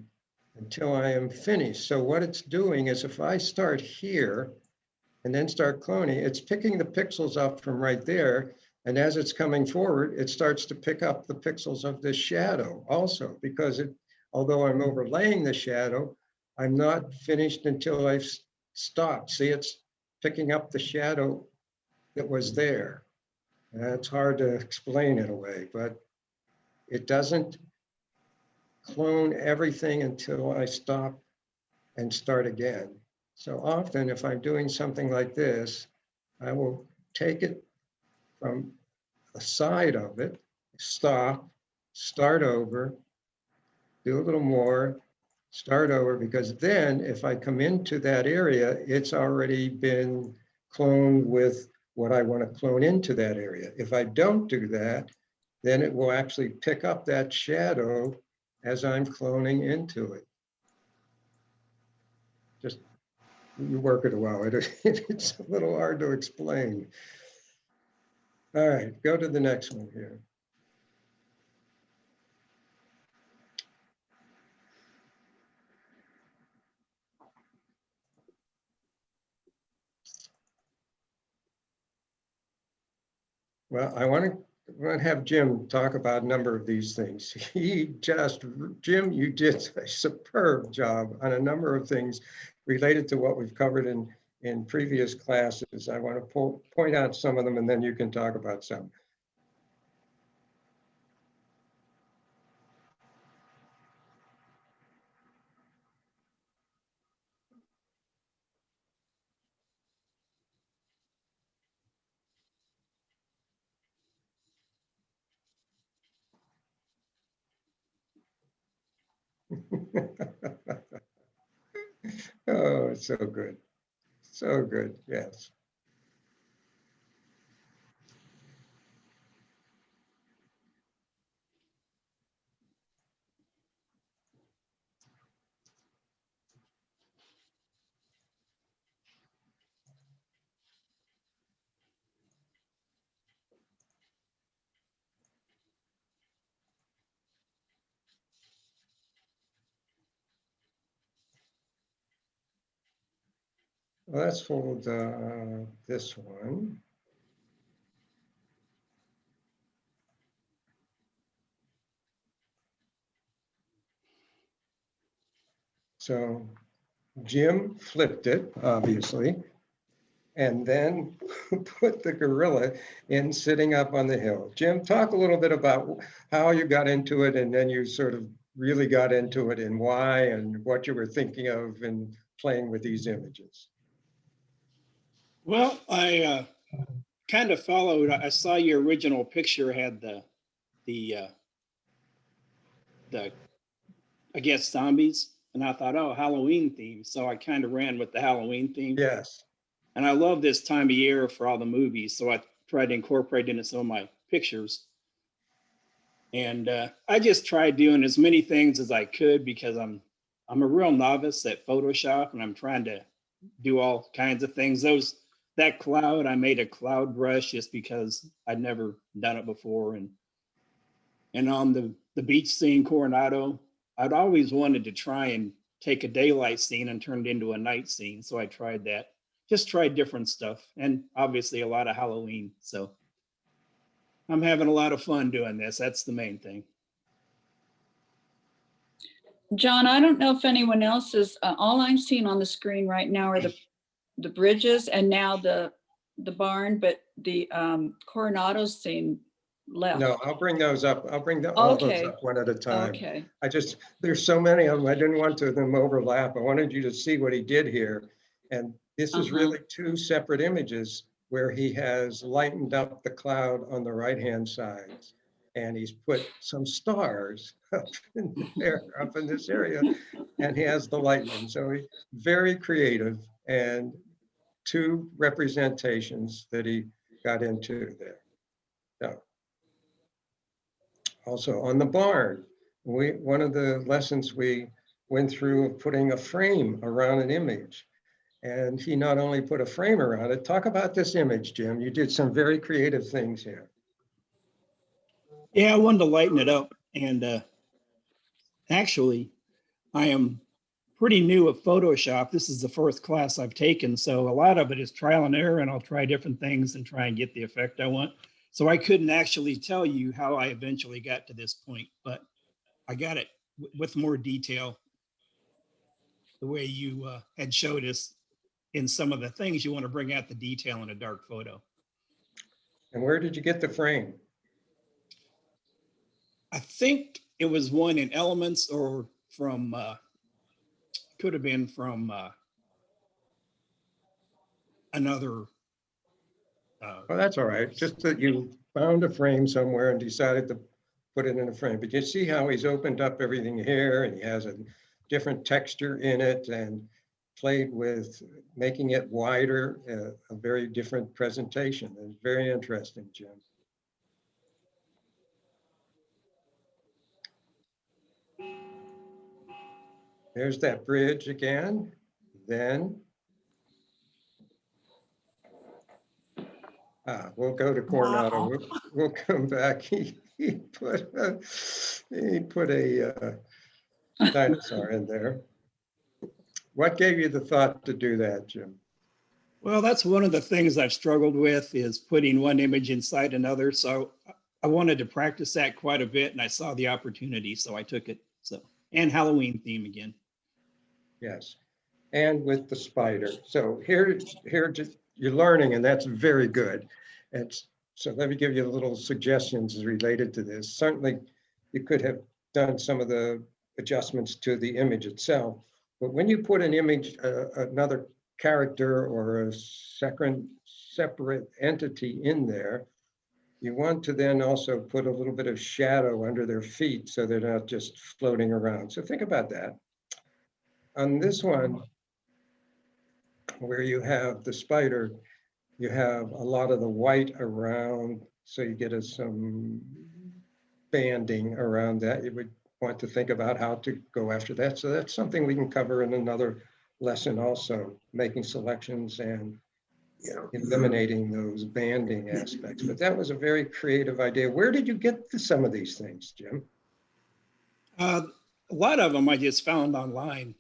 Speaker 1: until I am finished. So what it's doing is if I start here and then start cloning, it's picking the pixels up from right there. And as it's coming forward, it starts to pick up the pixels of this shadow also, because although I'm overlaying the shadow, I'm not finished until I've stopped. See, it's picking up the shadow that was there. That's hard to explain in a way, but it doesn't clone everything until I stop and start again. So often if I'm doing something like this, I will take it from the side of it, stop, start over, do a little more, start over, because then if I come into that area, it's already been cloned with what I want to clone into that area. If I don't do that, then it will actually pick up that shadow as I'm cloning into it. Just you work it a while. It's a little hard to explain. All right, go to the next one here. Well, I want to have Jim talk about a number of these things. Jim, you did a superb job on a number of things related to what we've covered in previous classes. I want to point out some of them and then you can talk about some. Oh, it's so good. So good, yes. Well, let's hold this one. So Jim flipped it, obviously, and then put the gorilla in sitting up on the hill. Jim, talk a little bit about how you got into it and then you sort of really got into it and why and what you were thinking of in playing with these images.
Speaker 10: Well, I kind of followed. I saw your original picture had the I guess zombies, and I thought, oh, Halloween theme. So I kind of ran with the Halloween theme.
Speaker 1: Yes.
Speaker 10: And I love this time of year for all the movies, so I tried to incorporate it into some of my pictures. And I just tried doing as many things as I could because I'm a real novice at Photoshop, and I'm trying to do all kinds of things. That cloud, I made a cloud brush just because I'd never done it before. And on the beach scene, Coronado, I'd always wanted to try and take a daylight scene and turn it into a night scene. So I tried that. Just tried different stuff, and obviously a lot of Halloween. So I'm having a lot of fun doing this. That's the main thing.
Speaker 9: John, I don't know if anyone else is, all I'm seeing on the screen right now are the bridges and now the barn, but the Coronado's scene left.
Speaker 1: No, I'll bring those up. I'll bring all those
Speaker 9: Okay.
Speaker 1: up one at a time.
Speaker 9: Okay.
Speaker 1: There's so many of them. I didn't want them overlap. I wanted you to see what he did here. And this is really two separate images where he has lightened up the cloud on the right-hand side. And he's put some stars up in there, up in this area, and he has the lightning. So he's very creative, and two representations that he got into there. So, also on the barn, one of the lessons we went through of putting a frame around an image. And he not only put a frame around it. Talk about this image, Jim. You did some very creative things here.
Speaker 10: Yeah, I wanted to lighten it up. And actually, I am pretty new at Photoshop. This is the first class I've taken. So a lot of it is trial and error, and I'll try different things and try and get the effect I want. So I couldn't actually tell you how I eventually got to this point, but I got it with more detail the way you had showed us in some of the things. You want to bring out the detail in a dark photo.
Speaker 1: And where did you get the frame?
Speaker 10: I think it was one in Elements or from, could have been from another.
Speaker 1: Well, that's all right. Just that you found a frame somewhere and decided to put it in a frame. But you see how he's opened up everything here, and he has a different texture in it and played with making it wider, a very different presentation. And very interesting, Jim. There's that bridge again. Then we'll go to Coronado.
Speaker 7: Wow.
Speaker 1: We'll come back. He put a dinosaur in there. What gave you the thought to do that, Jim?
Speaker 10: Well, that's one of the things I've struggled with, is putting one image inside another. So I wanted to practice that quite a bit, and I saw the opportunity, so I took it. So, and Halloween theme again.
Speaker 1: Yes, and with the spider. So here just, you're learning, and that's very good. And so let me give you a little suggestions related to this. Certainly, you could have done some of the adjustments to the image itself, but when you put an image, another character or a separate entity in there, you want to then also put a little bit of shadow under their feet so they're not just floating around. So think about that. On this one, where you have the spider, you have a lot of the white around, so you get some banding around that. You would want to think about how to go after that. So that's something we can cover in another lesson also, making selections and eliminating those banding aspects. But that was a very creative idea. Where did you get some of these things, Jim?
Speaker 10: A lot of them I just found online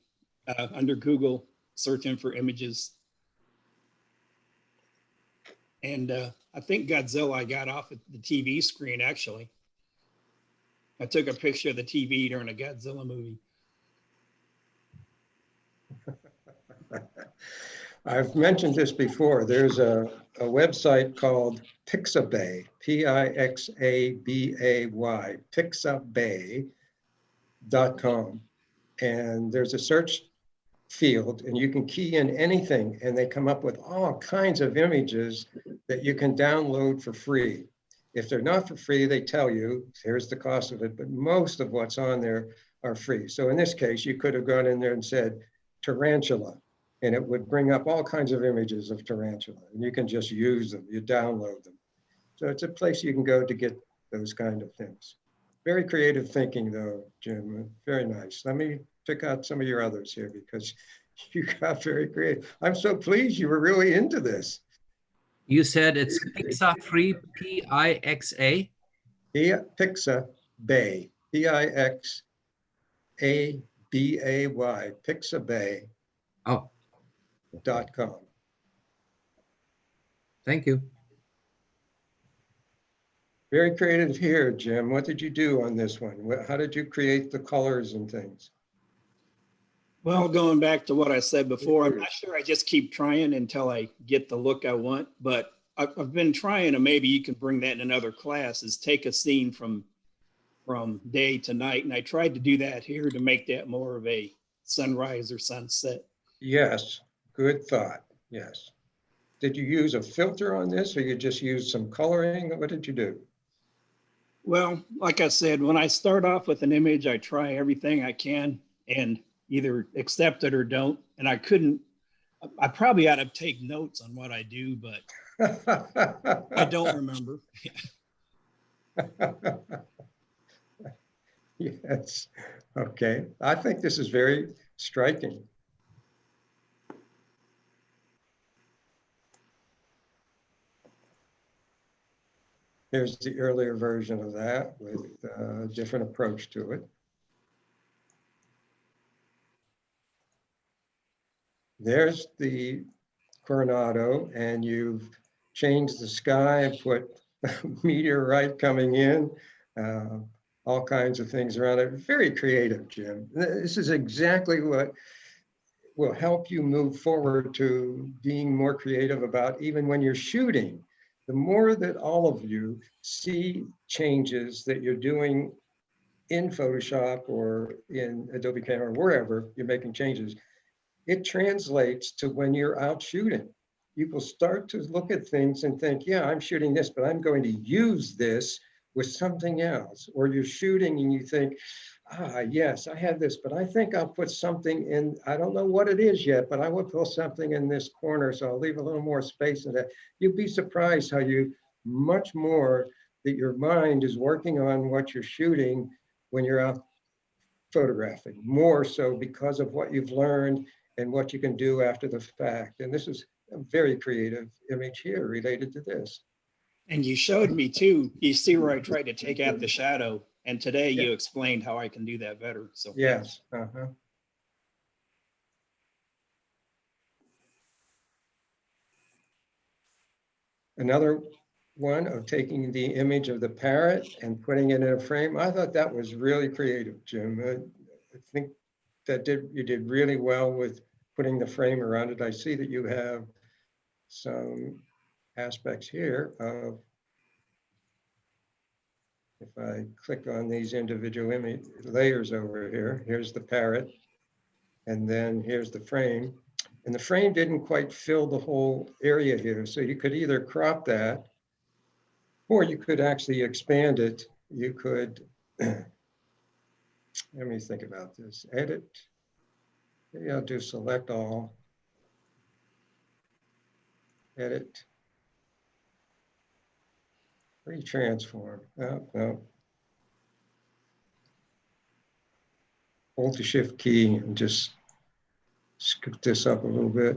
Speaker 10: under Google, searching for images. And I think Godzilla I got off of the TV screen, actually. I took a picture of the TV during a Godzilla movie.
Speaker 1: I've mentioned this before. There's a website called Pixabay, Pixabay, Pixabay.com. And there's a search field, and you can key in anything, and they come up with all kinds of images that you can download for free. If they're not for free, they tell you, here's the cost of it, but most of what's on there are free. So in this case, you could have gone in there and said, tarantula, and it would bring up all kinds of images of tarantula, and you can just use them, you download them. So it's a place you can go to get those kind of things. Very creative thinking though, Jim. Very nice. Let me pick out some of your others here because you got very creative. I'm so pleased you were really into this.
Speaker 8: You said it's Pixabay, P-I-X-A?
Speaker 1: Pixa Bay, Pixabay,
Speaker 8: Oh,
Speaker 1: pixabay.com.
Speaker 8: thank you.
Speaker 1: Very creative here, Jim. What did you do on this one? How did you create the colors and things?
Speaker 10: Well, going back to what I said before, I'm not sure. I just keep trying until I get the look I want. But I've been trying, and maybe you can bring that in another class, is take a scene from day to night. And I tried to do that here to make that more of a sunrise or sunset.
Speaker 1: Yes, good thought. Yes. Did you use a filter on this or you just used some coloring? What did you do?
Speaker 10: Well, like I said, when I start off with an image, I try everything I can and either accept it or don't. And I probably ought to take notes on what I do, but I don't remember.
Speaker 1: Yes. Okay. I think this is very striking. Here's the earlier version of that with a different approach to it. There's the Coronado, and you've changed the sky, put meteorite coming in, all kinds of things around it. Very creative, Jim. This is exactly what will help you move forward to being more creative about even when you're shooting. The more that all of you see changes that you're doing in Photoshop or in Adobe Camera, or wherever you're making changes, it translates to when you're out shooting. You will start to look at things and think, yeah, I'm shooting this, but I'm going to use this with something else. Or you're shooting and you think, yes, I have this, but I think I'll put something in, I don't know what it is yet, but I will put something in this corner, so I'll leave a little more space in that. You'd be surprised how much more that your mind is working on what you're shooting when you're out photographing, more so because of what you've learned and what you can do after the fact. And this is a very creative image here related to this.
Speaker 10: And you showed me too, you see where I tried to take out the shadow. And today you explained how I can do that better. So
Speaker 1: yes. Another one of taking the image of the parrot and putting it in a frame. I thought that was really creative, Jim. I think that you did really well with putting the frame around it. I see that you have some aspects here of, if I click on these individual image layers over here, here's the parrot, and then here's the frame. And the frame didn't quite fill the whole area here. So you could either crop that, or you could actually expand it. You could, let me think about this, edit. Maybe I'll do select all, edit, retransform. Oh, no. Hold the shift key and just scoop this up a little bit.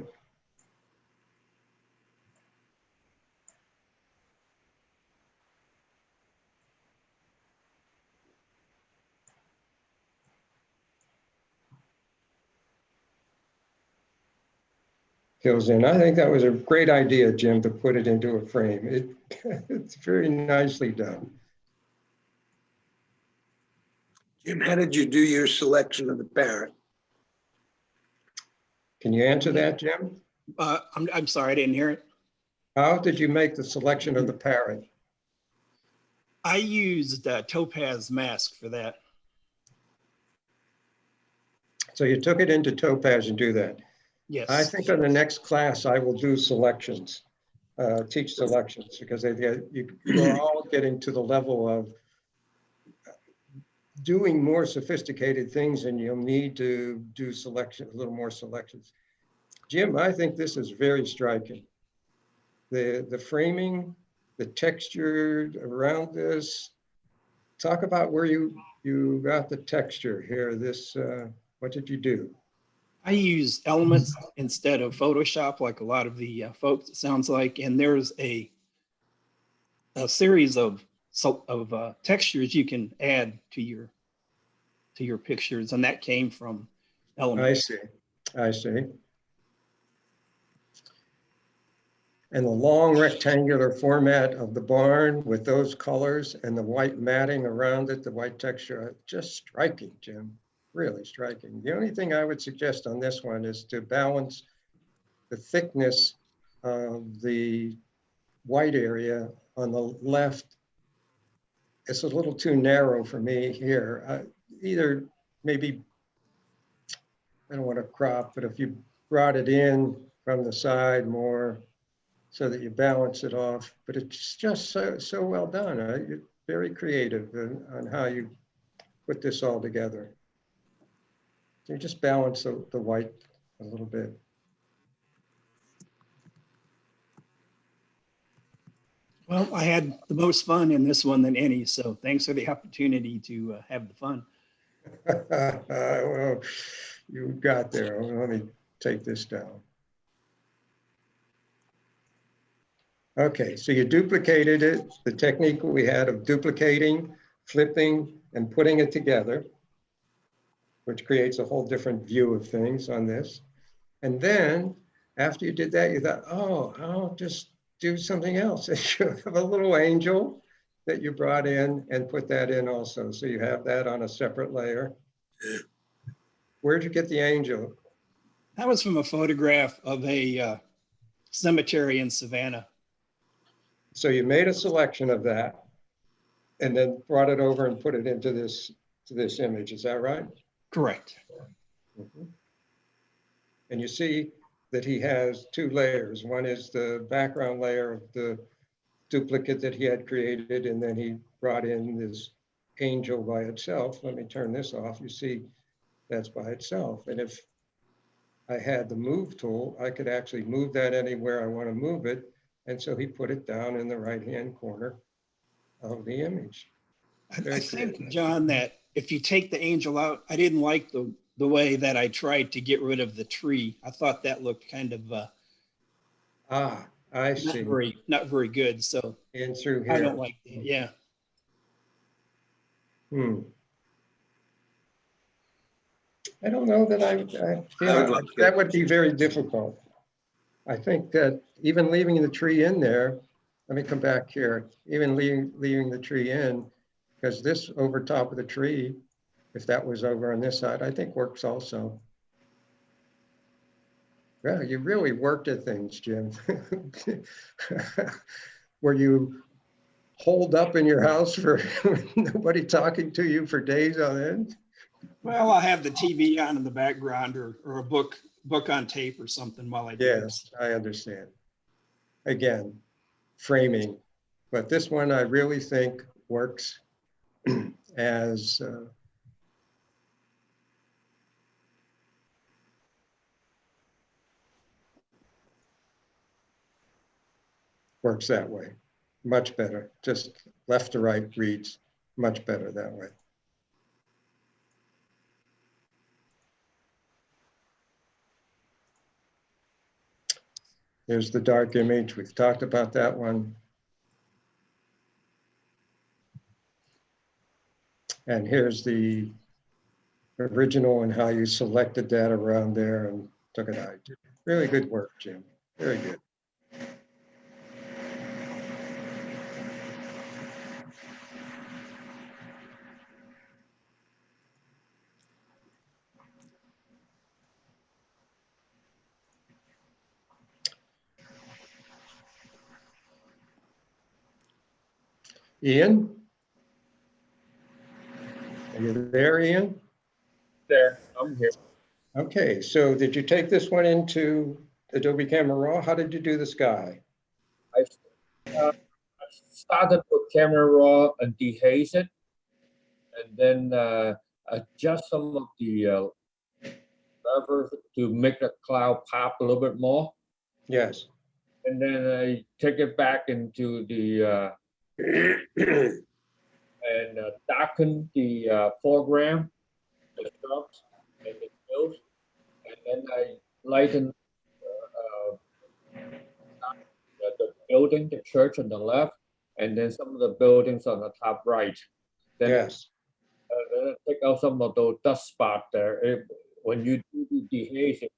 Speaker 1: Goes in. I think that was a great idea, Jim, to put it into a frame. It's very nicely done.
Speaker 5: Jim, how did you do your selection of the parrot?
Speaker 1: Can you answer that, Jim?
Speaker 10: I'm sorry, I didn't hear it.
Speaker 1: How did you make the selection of the parrot?
Speaker 10: I used Topaz Mask for that.
Speaker 1: So you took it into Topaz and do that.
Speaker 10: Yes.
Speaker 1: I think on the next class, I will do selections, teach selections, because you're all getting to the level of doing more sophisticated things, and you'll need to do selection, a little more selections. Jim, I think this is very striking. The framing, the texture around this, talk about where you got the texture here. This, what did you do?
Speaker 10: I use Elements instead of Photoshop, like a lot of the folks, it sounds like, and there's a series of textures you can add to your pictures, and that came from
Speaker 1: I
Speaker 10: Elements.
Speaker 1: see, I see. And the long rectangular format of the barn with those colors and the white matting around it, the white texture, just striking, Jim, really striking. The only thing I would suggest on this one is to balance the thickness of the white area on the left. It's a little too narrow for me here. Either maybe, I don't want to crop, but if you brought it in from the side more so that you balance it off, but it's just so well done. You're very creative on how you put this all together. So you just balance the white a little bit.
Speaker 10: Well, I had the most fun in this one than any, so thanks for the opportunity to have the fun.
Speaker 1: Well, you got there. Let me take this down. Okay, so you duplicated it, the technique we had of duplicating, flipping, and putting it together, which creates a whole different view of things on this. And then after you did that, you thought, oh, I'll just do something else. You have a little angel that you brought in and put that in also. So you have that on a separate layer. Where'd you get the angel?
Speaker 10: That was from a photograph of a cemetery in Savannah.
Speaker 1: So you made a selection of that and then brought it over and put it into this image. Is that right?
Speaker 10: Correct.
Speaker 1: Mhm. And you see that he has two layers. One is the background layer of the duplicate that he had created, and then he brought in this angel by itself. Let me turn this off. You see that's by itself. And if I had the move tool, I could actually move that anywhere I want to move it. And so he put it down in the right-hand corner of the image.
Speaker 10: I think, John, that if you take the angel out, I didn't like the way that I tried to get rid of the tree. I thought that looked kind of
Speaker 1: I see.
Speaker 10: not very good. So
Speaker 1: In through here.
Speaker 10: I don't like that. Yeah.
Speaker 1: I don't know that I feel
Speaker 5: like
Speaker 1: that would be very difficult. I think that even leaving the tree in there, let me come back here, even leaving the tree in, because this over top of the tree, if that was over on this side, I think works also. Yeah, you really worked at things, Jim. Were you holed up in your house for nobody talking to you for days on end?
Speaker 10: Well, I'll have the TV on in the background or a book on tape or something while I do this.
Speaker 1: Yes, I understand. Again, framing, but this one I really think works as works that way. Much better. Just left to right reads much better that way. There's the dark image. We've talked about that one. And here's the original and how you selected that around there and took it out. Really good work, Jim. Very good. Ian? Are you there, Ian?
Speaker 11: There, I'm here.
Speaker 1: Okay, so did you take this one into Adobe Camera Raw? How did you do the sky?
Speaker 11: I started with Camera Raw and dehaze it, and then adjust some of the levers to make the cloud pop a little bit more.
Speaker 1: Yes.
Speaker 11: And then I take it back into the and darken the foreground, the shrubs and the hills, and then I lighten the building, the church on the left, and then some of the buildings on the top right. Then,
Speaker 1: Yes,
Speaker 11: then I take out some of those dust spots there. When you do the dehaze, it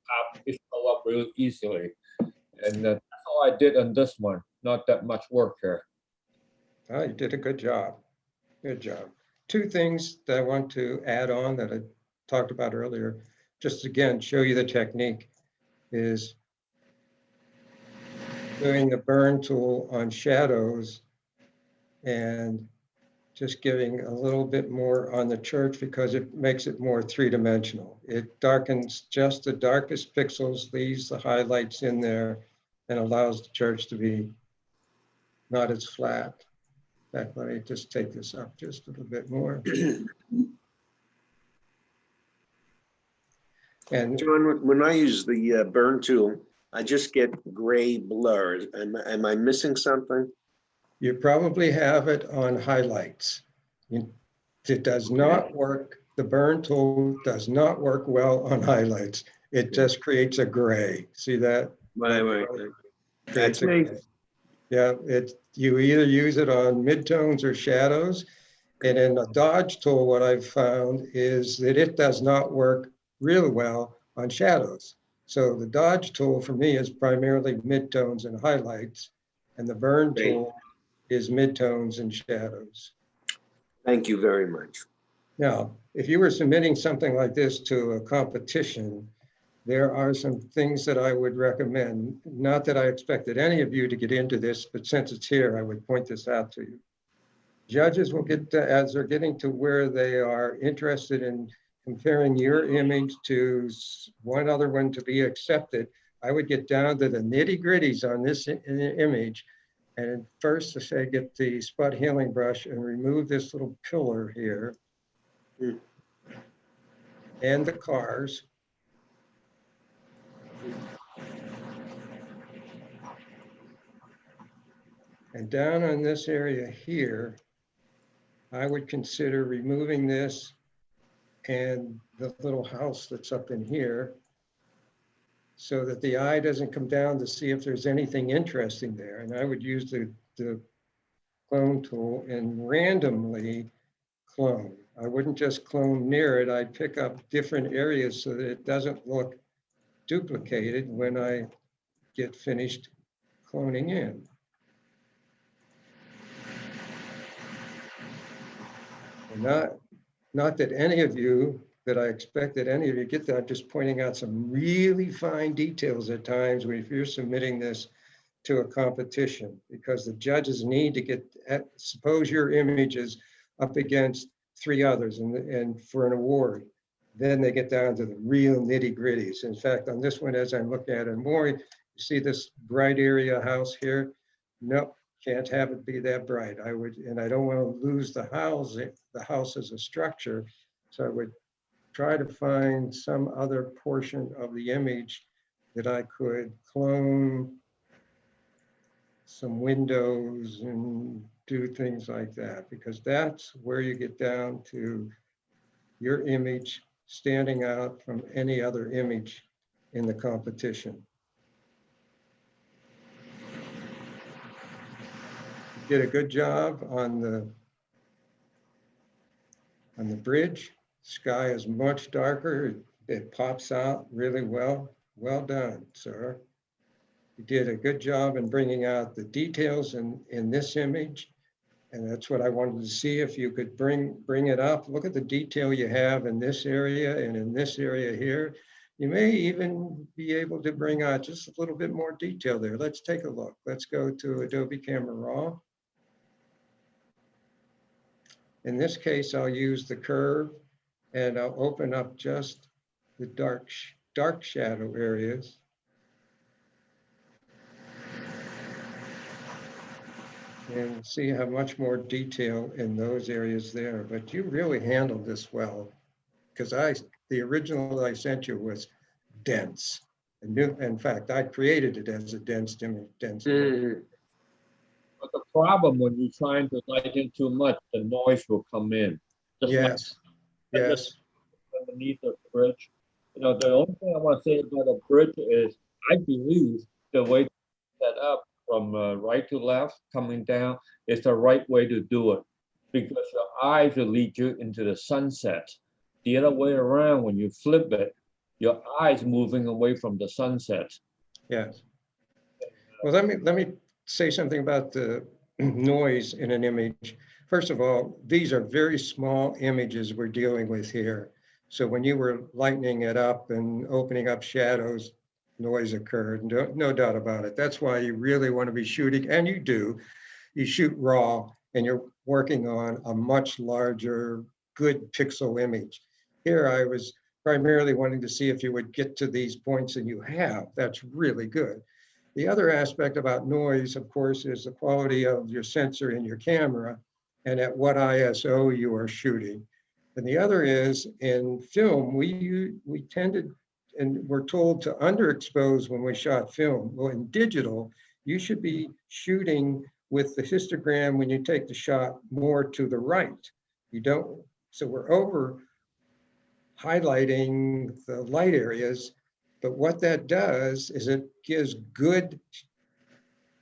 Speaker 11: show up real easily. And that's all I did on this one. Not that much work here.
Speaker 1: oh, you did a good job. Good job. Two things that I want to add on that I talked about earlier, just again, show you the technique, is doing the burn tool on shadows and just giving a little bit more on the church because it makes it more three-dimensional. It darkens just the darkest pixels, leaves the highlights in there, and allows the church to be not as flat. In fact, let me just take this up just a little bit more. And
Speaker 5: John, when I use the burn tool, I just get gray blur. Am I missing something?
Speaker 1: you probably have it on highlights. It does not work, the burn tool does not work well on highlights. It just creates a gray. See that?
Speaker 5: Right.
Speaker 1: Creates
Speaker 5: That's
Speaker 1: a
Speaker 5: me.
Speaker 1: gray. Yeah, you either use it on midtones or shadows. And in the Dodge tool, what I've found is that it does not work real well on shadows. So the Dodge tool for me is primarily midtones and highlights, and the burn
Speaker 5: Great.
Speaker 1: tool is midtones and shadows.
Speaker 5: Thank you very much.
Speaker 1: Now, if you were submitting something like this to a competition, there are some things that I would recommend. Not that I expected any of you to get into this, but since it's here, I would point this out to you. Judges will get to, as they're getting to where they are interested in comparing your image to one other one to be accepted, I would get down to the nitty gritties on this image. And first to say, get the spot healing brush and remove this little pillar here and the cars. And down on this area here, I would consider removing this and the little house that's up in here so that the eye doesn't come down to see if there's anything interesting there. And I would use the clone tool and randomly clone. I wouldn't just clone near it. I'd pick up different areas so that it doesn't look duplicated when I get finished cloning in. And not that any of you, that I expect that any of you get that, I'm just pointing out some really fine details at times when if you're submitting this to a competition, because the judges need to get, suppose your image is up against 3 others and for an award, then they get down to the real nitty gritties. In fact, on this one, as I'm looking at it more, you see this bright area house here? Nope. Can't have it be that bright. I would, and I don't want to lose the house as a structure. So I would try to find some other portion of the image that I could clone some windows and do things like that, because that's where you get down to your image standing out from any other image in the competition. Did a good job on the bridge. Sky is much darker. It pops out really well. Well done, sir. You did a good job in bringing out the details in this image. And that's what I wanted to see, if you could bring it up. Look at the detail you have in this area and in this area here. You may even be able to bring out just a little bit more detail there. Let's take a look. Let's go to Adobe Camera Raw. In this case, I'll use the curve and I'll open up just the dark shadow areas. And see how much more detail in those areas there. But you really handled this well, because the original I sent you was dense. In fact, I created it as a dense image.
Speaker 11: But the problem when you're trying to light in too much, the noise will come in. Just like
Speaker 1: Yes, yes,
Speaker 11: underneath the bridge. You know, the only thing I want to say about a bridge is I believe the way to set up from right to left coming down is the right way to do it because your eyes will lead you into the sunset. The other way around, when you flip it, your eyes moving away from the sunset.
Speaker 1: yes. Well, let me say something about the noise in an image. First of all, these are very small images we're dealing with here. So when you were lightening it up and opening up shadows, noise occurred, no doubt about it. That's why you really want to be shooting, and you do, you shoot raw and you're working on a much larger, good pixel image. Here I was primarily wanting to see if you would get to these points, and you have. That's really good. The other aspect about noise, of course, is the quality of your sensor in your camera and at what ISO you are shooting. And the other is in film, we tended and we're told to underexpose when we shot film. Well, in digital, you should be shooting with the histogram when you take the shot more to the right. You don't, so we're over highlighting the light areas, but what that does is it gives good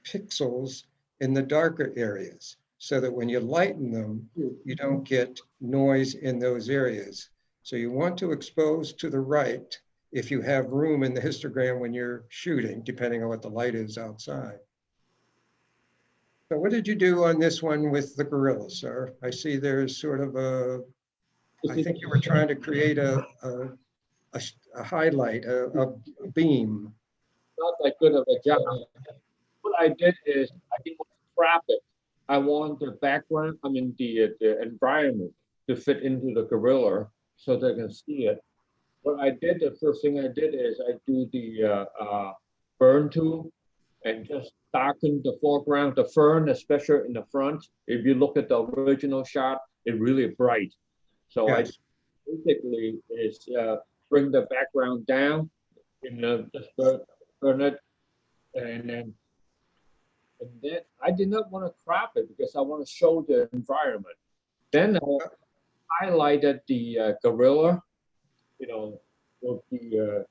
Speaker 1: pixels in the darker areas so that when you lighten them, you don't get noise in those areas. So you want to expose to the right if you have room in the histogram when you're shooting, depending on what the light is outside. So what did you do on this one with the gorilla, sir? I see there's sort of a, I think you were trying to create a highlight, a beam.
Speaker 11: Not that good of a job. What I did is I didn't want to crop it. I want the background, I mean the environment to fit into the gorilla so they can see it. What I did, the first thing I did is I do the burn tool and just darken the foreground, the fern, especially in the front. If you look at the original shot, it's really bright. So
Speaker 1: Yes.
Speaker 11: I basically is bring the background down, just burn it, and then I did not want to crop it because I want to show the environment. Then I highlighted the gorilla, you know, with the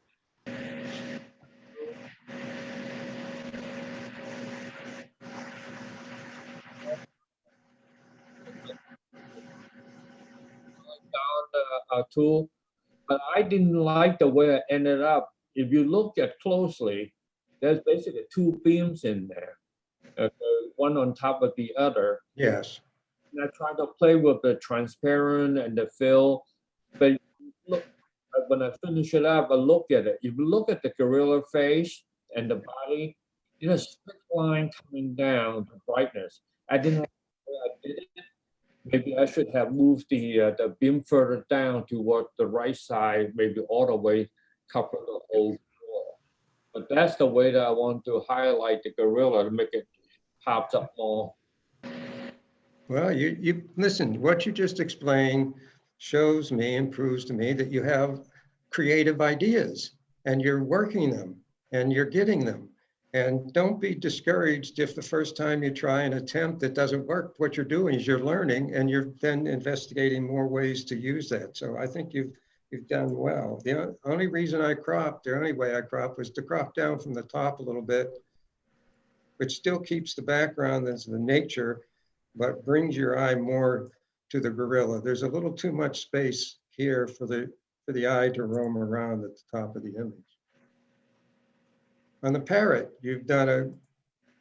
Speaker 11: tool, but I didn't like the way it ended up. If you look at closely, there's basically two beams in there, one on top of the other.
Speaker 1: Yes.
Speaker 11: And I tried to play with the transparent and the fill, but look, when I finish it up, I look at it. If you look at the gorilla face and the body, there's a straight line coming down, the brightness. I didn't like the way I did it. Maybe I should have moved the beam further down toward the right side, maybe all the way cover the whole floor. But that's the way that I want to highlight the gorilla to make it pops up more.
Speaker 1: Well, you listen, what you just explained shows me and proves to me that you have creative ideas and you're working them and you're getting them. And don't be discouraged if the first time you try an attempt that doesn't work. What you're doing is you're learning and you're then investigating more ways to use that. So I think you've done well. The only reason I cropped, the only way I cropped was to crop down from the top a little bit, which still keeps the background as the nature, but brings your eye more to the gorilla. There's a little too much space here for the eye to roam around at the top of the image. On the parrot, you've done a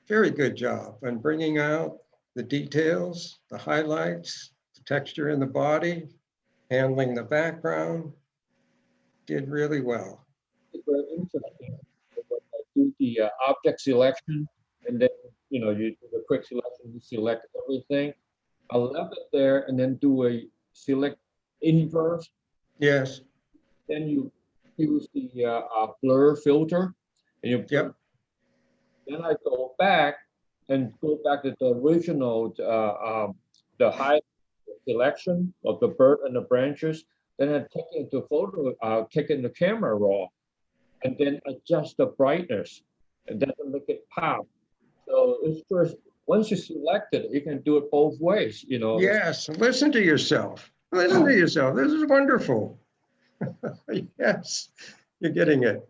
Speaker 1: very good job on bringing out the details, the highlights, the texture in the body, handling the background. Did really well.
Speaker 11: It's very interesting. When I do the object selection, and then you do the quick selection, you select everything. I left it there and then do a select inverse.
Speaker 1: Yes.
Speaker 11: Then you use the blur filter. And you
Speaker 1: Yep.
Speaker 11: Then I go back and go back to the original, the high selection of the bird and the branches. Then I take it into take it in the camera raw, and then adjust the brightness, and then make it pop. So it's just once you select it, you can do it both ways, you know.
Speaker 1: Yes, listen to yourself. Listen to yourself. This is wonderful. Yes, you're getting it.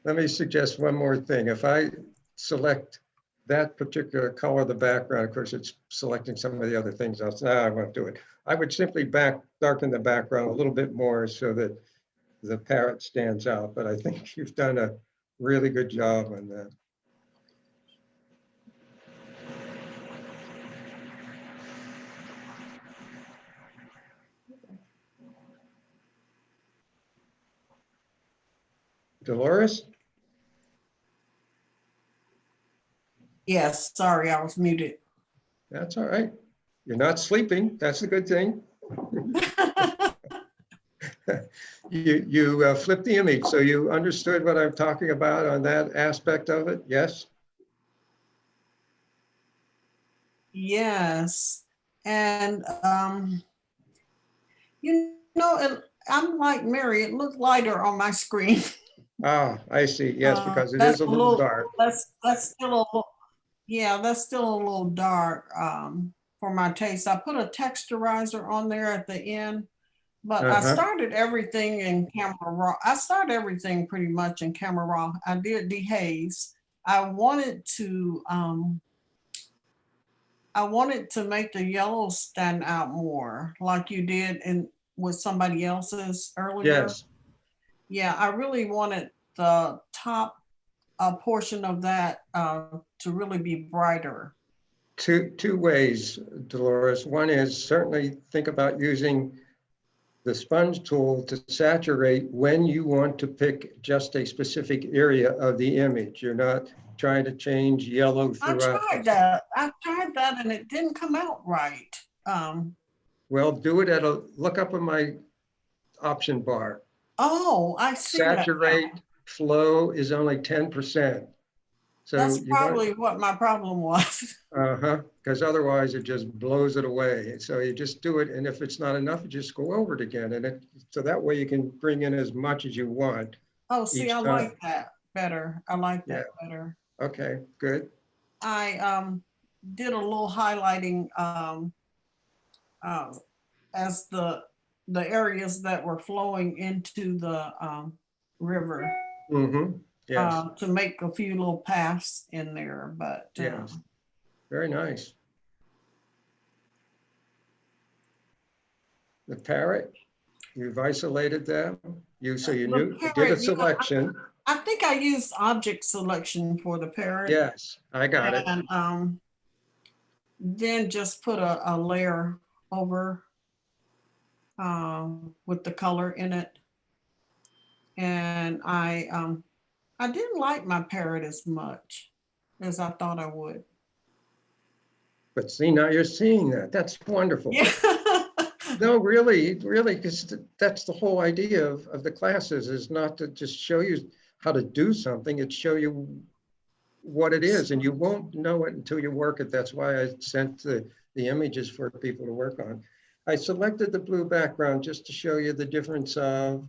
Speaker 1: Let me suggest one more thing. If I select that particular color of the background, of course, it's selecting some of the other things else. Now I won't do it. I would simply darken the background a little bit more so that the parrot stands out, but I think you've done a really good job on that. Dolores?
Speaker 12: Yes, sorry, I was muted.
Speaker 1: That's all right. You're not sleeping. That's a good thing. You flipped the image, so you understood what I'm talking about on that aspect of it, yes?
Speaker 12: Yes, and you know, I'm like Mary, it looked lighter on my screen.
Speaker 1: Ah, I see. Yes, because it is
Speaker 12: That's
Speaker 1: a little dark.
Speaker 12: That's still a little, yeah, that's still a little dark for my taste. I put a texturizer on there at the end, but I
Speaker 1: Uh-huh.
Speaker 12: started everything in Camera Raw. I started everything pretty much in Camera Raw. I did dehaze. I wanted to make the yellow stand out more, like you did in with somebody else's earlier.
Speaker 1: Yes,
Speaker 12: Yeah, I really wanted the top portion of that to really be brighter.
Speaker 1: two ways, Dolores. One is certainly think about using the sponge tool to saturate when you want to pick just a specific area of the image. You're not trying to change yellow
Speaker 12: I
Speaker 1: throughout.
Speaker 12: tried that and it didn't come out right.
Speaker 1: Well, do it look up on my option bar.
Speaker 12: Oh, I see that now.
Speaker 1: Saturate flow is only 10%. So
Speaker 12: That's
Speaker 1: you want,
Speaker 12: probably what my problem was.
Speaker 1: because otherwise it just blows it away. So you just do it, and if it's not enough, you just go over it again, and so that way you can bring in as much as you want.
Speaker 12: Oh, see,
Speaker 1: Each
Speaker 12: I
Speaker 1: time.
Speaker 12: like that better. I like that better.
Speaker 1: Okay, good.
Speaker 12: I did a little highlighting as the areas that were flowing into the river.
Speaker 1: Mm-hmm. Yes,
Speaker 12: To make a few little paths in there, but
Speaker 1: yes, very nice. The parrot, you've isolated them. So you did a
Speaker 12: parrot,
Speaker 1: selection.
Speaker 12: I think I used object selection for the parrot.
Speaker 1: Yes, I got it.
Speaker 12: And then just put a layer over with the color in it. And I didn't like my parrot as much as I thought I would.
Speaker 1: But see, now you're seeing that. That's wonderful.
Speaker 12: Yeah.
Speaker 1: No, really, because that's the whole idea of the classes, is not to just show you how to do something, it's show you what it is, and you won't know it until you work it. That's why I sent the images for people to work on. I selected the blue background just to show you the difference of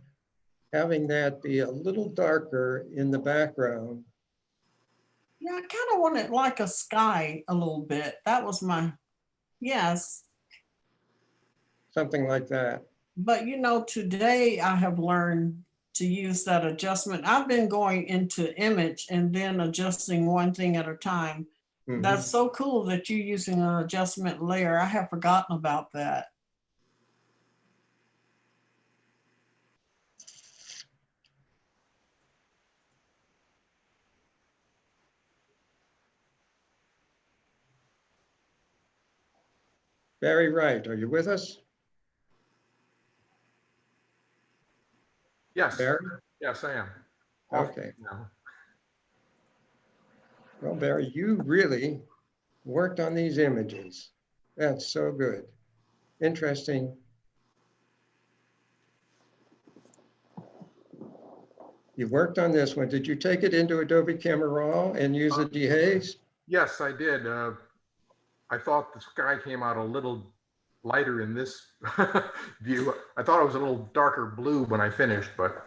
Speaker 1: having that be a little darker in the background.
Speaker 12: Yeah, I kind of wanted like a sky a little bit. That was my, yes.
Speaker 1: Something like that.
Speaker 12: But you know, today I have learned to use that adjustment. I've been going into image and then adjusting one thing at a time.
Speaker 1: Mhm.
Speaker 12: That's so cool that you're using an adjustment layer. I have forgotten about that.
Speaker 1: Barry Wright, are you with us?
Speaker 13: Yes,
Speaker 1: Barry?
Speaker 13: yes, I am.
Speaker 1: Okay.
Speaker 13: No.
Speaker 1: Well, Barry, you really worked on these images. That's so good. Interesting. You worked on this one. Did you take it into Adobe Camera Raw and use the dehaze?
Speaker 13: Yes, I did. I thought the sky came out a little lighter in this view. I thought it was a little darker blue when I finished, but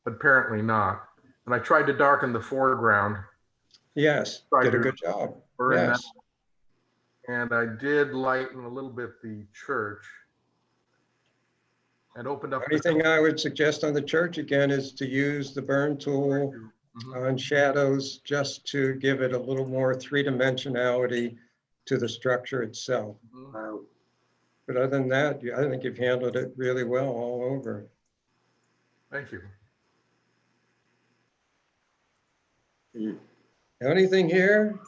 Speaker 13: apparently not. And I tried to darken the foreground.
Speaker 1: Yes, did a good job.
Speaker 13: burn that.
Speaker 1: Yes.
Speaker 13: And I did lighten a little bit the church and opened up.
Speaker 1: Only thing I would suggest on the church again is to use the burn tool on shadows just to give it a little more three-dimensionality to the structure itself.
Speaker 5: Wow.
Speaker 1: But other than that, I think you've handled it really well all over.
Speaker 13: Thank you.
Speaker 1: Anything here?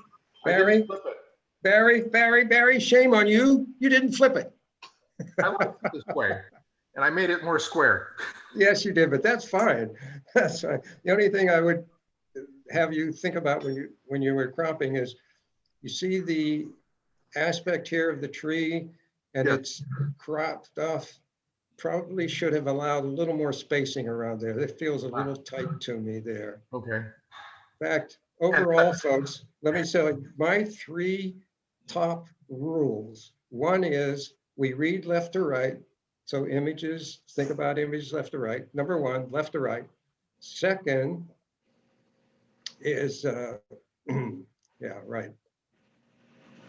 Speaker 13: I didn't
Speaker 1: Barry?
Speaker 13: flip it.
Speaker 1: Barry, shame on you. You didn't flip it.
Speaker 13: I like it this way, and I made it more square.
Speaker 1: Yes, you did, but that's fine. That's fine. The only thing I would have you think about when you were cropping is, you see the aspect here of the tree, and
Speaker 13: Yeah.
Speaker 1: it's cropped off. Probably should have allowed a little more spacing around there. It feels a little tight to me there.
Speaker 13: Okay.
Speaker 1: In fact, overall, folks, let me say, my 3 top rules. One is we read left to right. So images, think about images left to right. Number 1, left to right. Second is, yeah, right.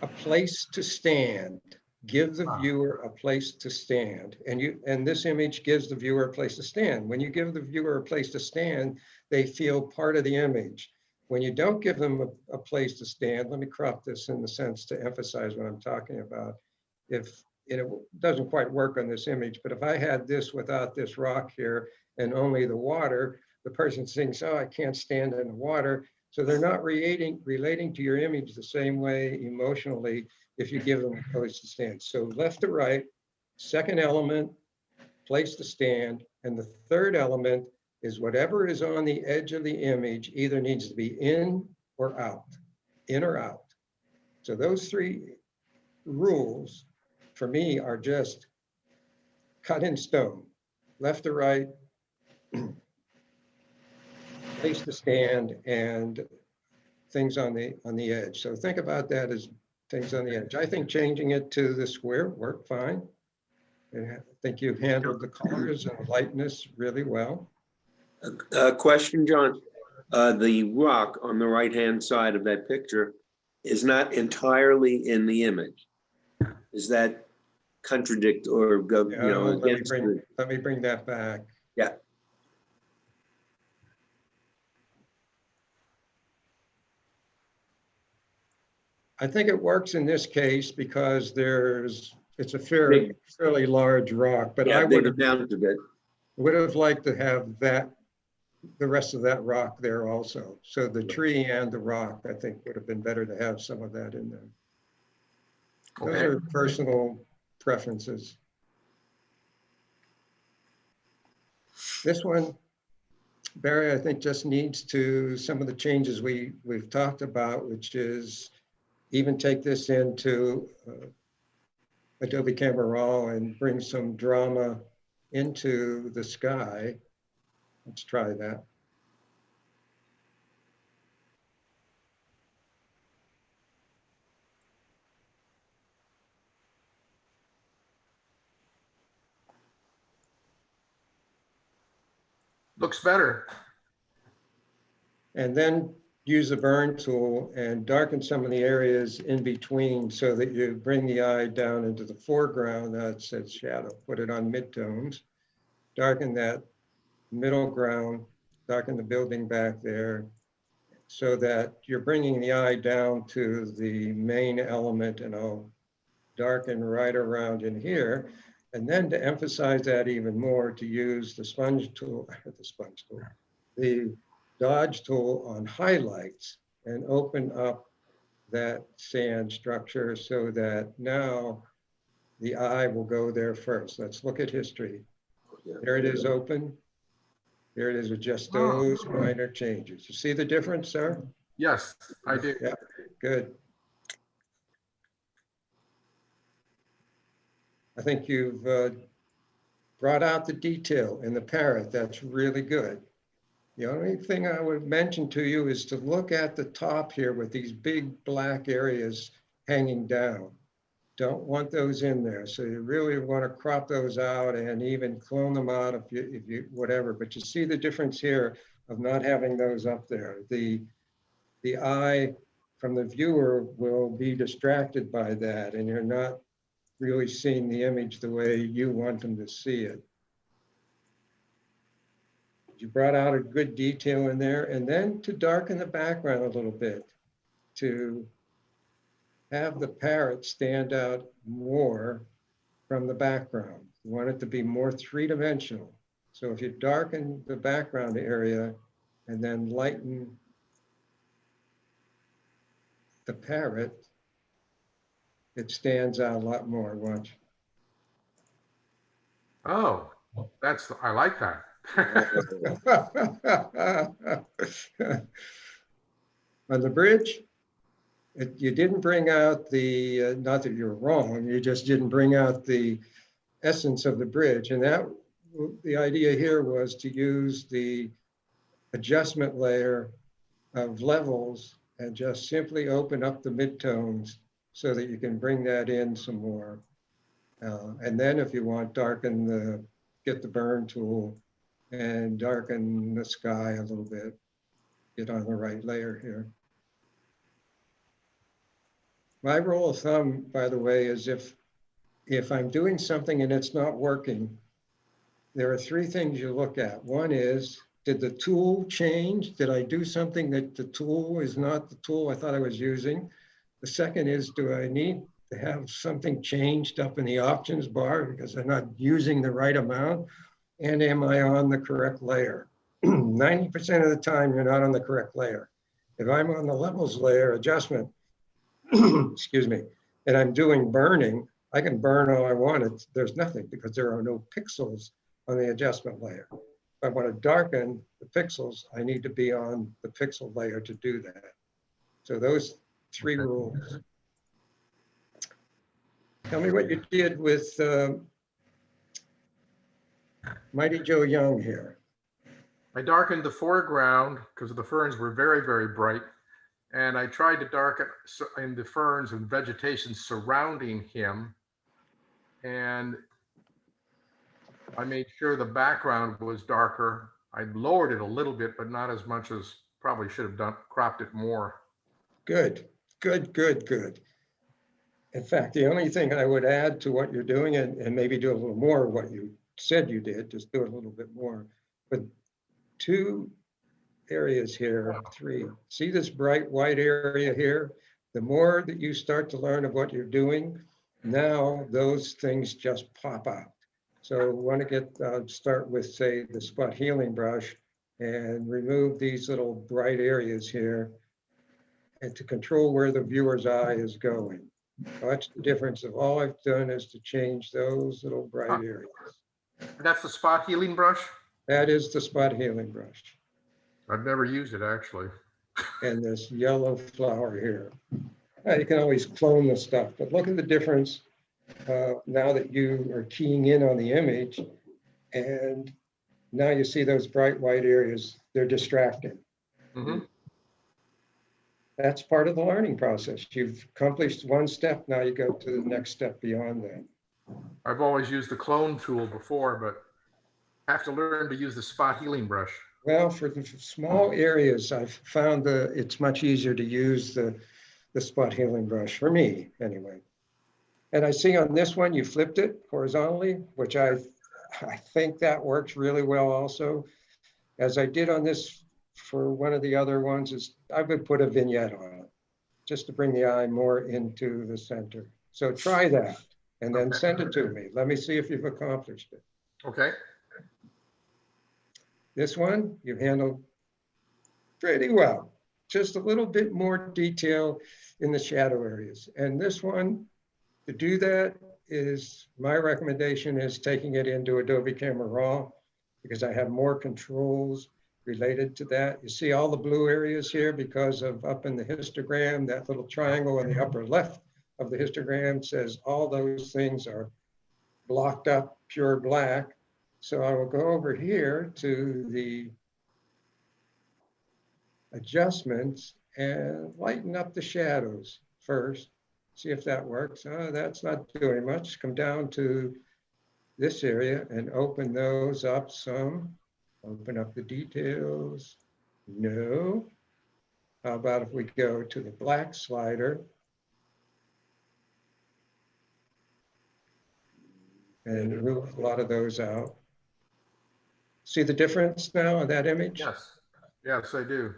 Speaker 1: A place to stand. Give the viewer a place to stand. And this image gives the viewer a place to stand. When you give the viewer a place to stand, they feel part of the image. When you don't give them a place to stand, let me crop this in the sense to emphasize what I'm talking about. If it doesn't quite work on this image, but if I had this without this rock here and only the water, the person thinks, oh, I can't stand in the water. So they're not relating to your image the same way emotionally if you give them a place to stand. So left to right, second element, place to stand. And the third element is whatever is on the edge of the image either needs to be in or out, in or out. So those 3 rules for me are just cut in stone. Left to right, place to stand, and things on the edge. So think about that as things on the edge. I think changing it to the square worked fine. And I think you've handled the colors and lightness really well.
Speaker 5: Question, John. The rock on the right-hand side of that picture is not entirely in the image. Does that contradict or go,
Speaker 1: Yeah,
Speaker 5: you know, against the?
Speaker 1: let me bring that back.
Speaker 5: Yeah.
Speaker 1: I think it works in this case because it's a fairly large rock, but I
Speaker 5: Big amount of it.
Speaker 1: would have liked to have the rest of that rock there also. So the tree and the rock, I think would have been better to have some of that in there. Those
Speaker 13: Okay.
Speaker 1: are personal preferences. This one, Barry, I think just needs to, some of the changes we've talked about, which is even take this into Adobe Camera Raw and bring some drama into the sky. Let's try that.
Speaker 13: Looks better.
Speaker 1: And then use the burn tool and darken some of the areas in between so that you bring the eye down into the foreground. That says shadow, put it on midtones, darken that middle ground, darken the building back there so that you're bringing the eye down to the main element, and I'll darken right around in here. And then to emphasize that even more, to use the sponge tool, the dodge tool on highlights and open up that sand structure so that now the eye will go there first. Let's look at history. There it is open. There it is with just those minor changes. You see the difference, sir?
Speaker 13: Yes, I do.
Speaker 1: Yeah, good. I think you've brought out the detail in the parrot. That's really good. The only thing I would mention to you is to look at the top here with these big black areas hanging down. Don't want those in there. So you really want to crop those out and even clone them out if you whatever. But you see the difference here of not having those up there. The eye from the viewer will be distracted by that, and you're not really seeing the image the way you want them to see it. You brought out a good detail in there, and then to darken the background a little bit, to have the parrot stand out more from the background. You want it to be more three-dimensional. So if you darken the background area and then lighten the parrot, it stands out a lot more. Watch.
Speaker 13: Oh, I like that.
Speaker 1: On the bridge, you didn't bring out the, not that you're wrong, you just didn't bring out the essence of the bridge. And that, the idea here was to use the adjustment layer of levels and just simply open up the midtones so that you can bring that in some more. And then if you want, get the burn tool and darken the sky a little bit. Get on the right layer here. My rule of thumb, by the way, is if I'm doing something and it's not working, there are three things you look at. One is, did the tool change? Did I do something that the tool is not the tool I thought I was using? The second is, do I need to have something changed up in the options bar because I'm not using the right amount? And am I on the correct layer? 90% of the time, you're not on the correct layer. If I'm on the levels layer adjustment, excuse me, and I'm doing burning, I can burn all I want. There's nothing because there are no pixels on the adjustment layer. If I want to darken the pixels, I need to be on the pixel layer to do that. So those three rules. Tell me what you did with Mighty Joe Young here.
Speaker 13: I darkened the foreground because the ferns were very, very bright. And I tried to darken in the ferns and vegetation surrounding him. And I made sure the background was darker. I lowered it a little bit, but not as much as probably should have done, cropped it more.
Speaker 1: Good, good, good, good. In fact, the only thing I would add to what you're doing, and maybe do a little more of what you said you did, just do it a little bit more. But two areas here, three. See this bright white area here? The more that you start to learn of what you're doing, now those things just pop out. So want to start with, say, the spot healing brush and remove these little bright areas here and to control where the viewer's eye is going. Watch the difference of all I've done is to change those little bright areas.
Speaker 13: That's the spot healing brush?
Speaker 1: That is the spot healing brush.
Speaker 13: I've never used it actually.
Speaker 1: And this yellow flower here. You can always clone the stuff, but look at the difference now that you are keying in on the image, and now you see those bright white areas, they're distracting.
Speaker 13: Mm-hmm.
Speaker 1: That's part of the learning process. You've accomplished one step, now you go to the next step beyond that.
Speaker 13: I've always used the clone tool before, but I have to learn to use the spot healing brush.
Speaker 1: Well, for the small areas, I've found it's much easier to use the spot healing brush, for me anyway. And I see on this one, you flipped it horizontally, which I think that works really well also. As I did on this for one of the other ones, is I would put a vignette on it just to bring the eye more into the center. So try that and then send it to me. Let me see if you've accomplished it.
Speaker 13: Okay.
Speaker 1: This one you've handled pretty well. Just a little bit more detail in the shadow areas. And this one, to do that, is my recommendation is taking it into Adobe Camera Raw because I have more controls related to that. You see all the blue areas here because of up in the histogram, that little triangle in the upper left of the histogram says all those things are blocked up pure black. So I will go over here to the adjustments and lighten up the shadows first. See if that works. Oh, that's not doing much. Come down to this area and open those up some. Open up the details. No. How about if we go to the black slider? And remove a lot of those out. See the difference now in that image?
Speaker 13: Yes, yes, I do.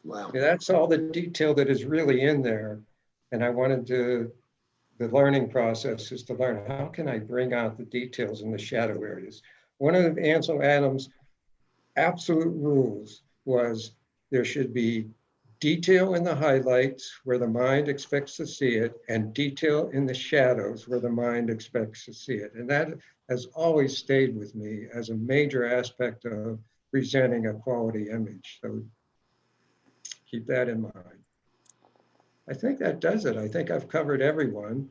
Speaker 3: Wow.
Speaker 1: Yeah, that's all the detail that is really in there. And I wanted to, the learning process is to learn how can I bring out the details in the shadow areas. One of Ansel Adams' absolute rules was there should be detail in the highlights where the mind expects to see it and detail in the shadows where the mind expects to see it. And that has always stayed with me as a major aspect of presenting a quality image. So keep that in mind. I think that does it. I think I've covered everyone.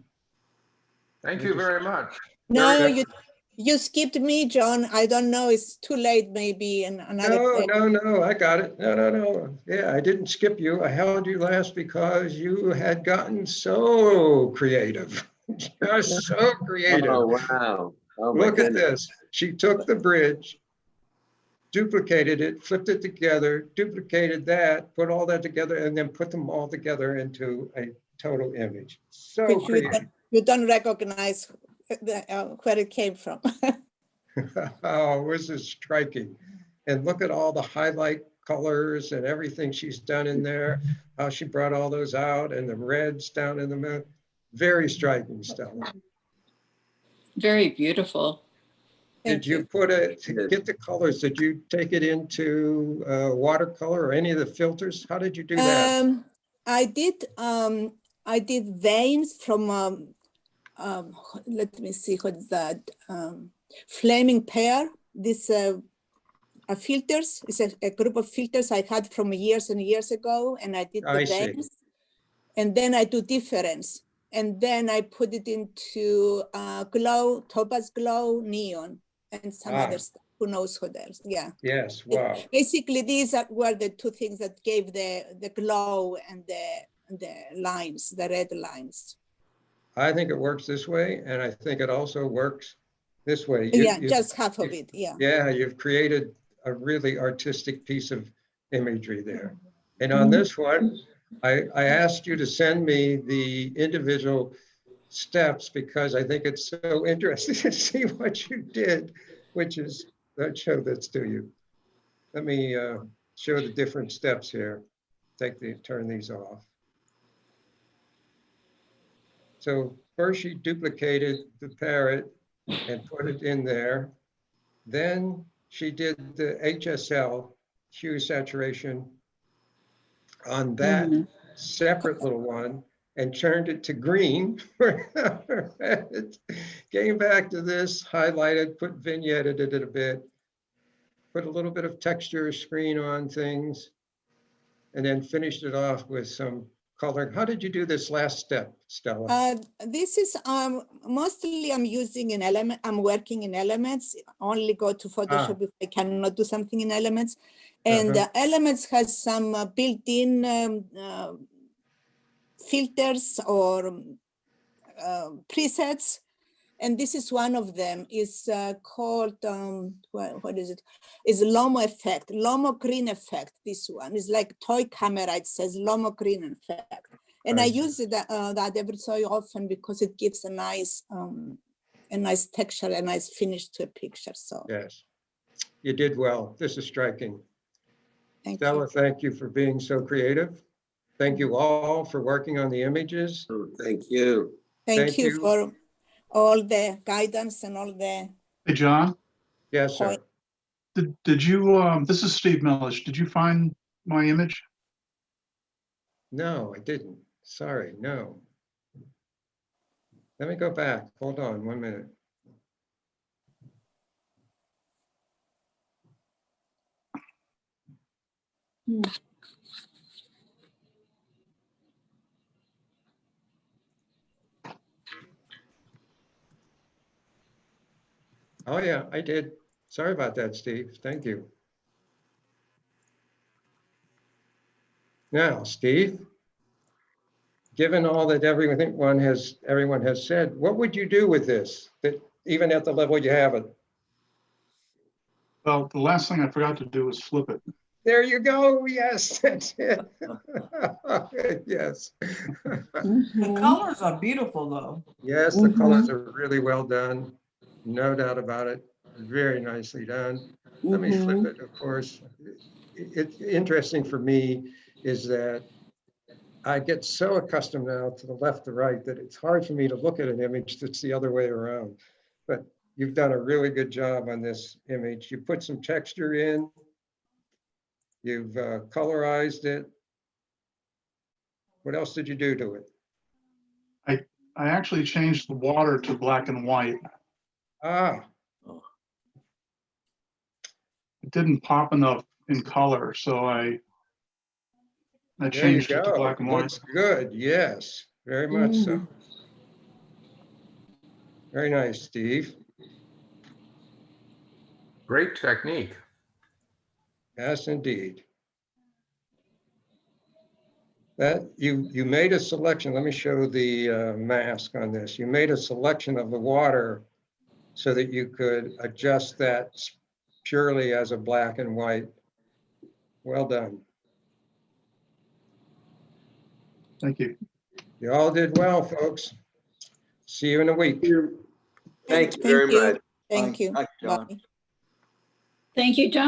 Speaker 13: Thank you very much.
Speaker 14: No,
Speaker 1: Very-
Speaker 14: you skipped me, John. I don't know. It's too late, maybe. And another day.
Speaker 1: No, I got it. No. Yeah, I didn't skip you. I held you last because you had gotten so creative. Just so creative.
Speaker 5: Oh, wow. Oh, my
Speaker 1: Look at
Speaker 5: goodness.
Speaker 1: this. She took the bridge, duplicated it, flipped it together, duplicated that, put all that together, and then put them all together into a total image. So
Speaker 14: Which
Speaker 1: creative.
Speaker 14: you don't recognize where it came from.
Speaker 1: Oh, this is striking. And look at all the highlight colors and everything she's done in there, how she brought all those out and the reds down in the middle. Very striking, Stella.
Speaker 9: Very beautiful.
Speaker 1: Did you put it, to get the colors, did you take it into watercolor or any of the filters? How did you do that?
Speaker 14: I did veins from let me see what is that, Flaming Pear. This filters. It's a group of filters I had from years and years ago, and I did the
Speaker 1: I see.
Speaker 14: veins, and then I do difference, and then I put it into glow, topaz glow, neon, and some
Speaker 1: Ah.
Speaker 14: other stuff. Who knows what else? Yeah.
Speaker 1: Yes, wow.
Speaker 14: Basically, these were the two things that gave the glow and the lines, the red lines.
Speaker 1: I think it works this way, and I think it also works this way.
Speaker 14: Yeah, just half of it. Yeah.
Speaker 1: Yeah, you've created a really artistic piece of imagery there. And on this one, I asked you to send me the individual steps because I think it's so interesting to see what you did, which is, let's show this to you. Let me show the different steps here. Turn these off. So first she duplicated the parrot and put it in there. Then she did the HSL, hue saturation, on that separate little one and turned it to green. Came back to this, highlighted, vignetted it a bit, put a little bit of texture screen on things, and then finished it off with some color. How did you do this last step, Stella?
Speaker 14: This is mostly I'm using in element. I'm working in Elements. Only go to Photoshop if I cannot do something in Elements. And Elements has some built-in filters or presets. And this is one of them. Is called, what is it? It's Lomo effect, Lomo green effect. This one is like toy camera. It says Lomo green effect. And I use that every so often because it gives a nice texture, a nice finish to a picture. So
Speaker 1: yes, you did well. This is striking.
Speaker 14: Stella,
Speaker 1: thank you for being so creative. Thank you all for working on the images.
Speaker 5: Oh, thank you.
Speaker 14: Thank you for all the guidance and all the.
Speaker 15: Hey, John.
Speaker 1: Yes, sir.
Speaker 15: Did you, this is Steve Millish. Did you find my image?
Speaker 1: No, I didn't. Sorry, no. Let me go back. Hold on 1 minute. Oh yeah, I did. Sorry about that, Steve. Thank you. Now, Steve, given all that everyone has said, what would you do with this, that even at the level you have it?
Speaker 15: Well, the last thing I forgot to do was flip it.
Speaker 1: There you go. Yes, that's it. Yes.
Speaker 12: The
Speaker 4: Mhm.
Speaker 12: colors are beautiful though.
Speaker 1: Yes, the colors are really well done. No doubt about it. Very nicely done. Let me flip it, of course. It's interesting for me is that I get so accustomed now to the left to right that it's hard for me to look at an image that's the other way around. But you've done a really good job on this image. You put some texture in. You've colorized it. What else did you do to it?
Speaker 15: I actually changed the water to black and white.
Speaker 1: Ah,
Speaker 15: It didn't pop enough in color, so I
Speaker 1: there you
Speaker 15: changed it to
Speaker 1: go.
Speaker 15: black and white.
Speaker 1: Looks good. Yes, very much so. Very nice, Steve.
Speaker 13: Great technique.
Speaker 1: Yes, indeed. That you made a selection. Let me show the mask on this. You made a selection of the water so that you could adjust that purely as a black and white. Well done.
Speaker 15: Thank you.
Speaker 1: You all did well, folks. See you in a week.
Speaker 5: Thank you very much.
Speaker 14: Thank you.
Speaker 3: Thank you, John.
Speaker 14: Bye.
Speaker 9: Thank you, John.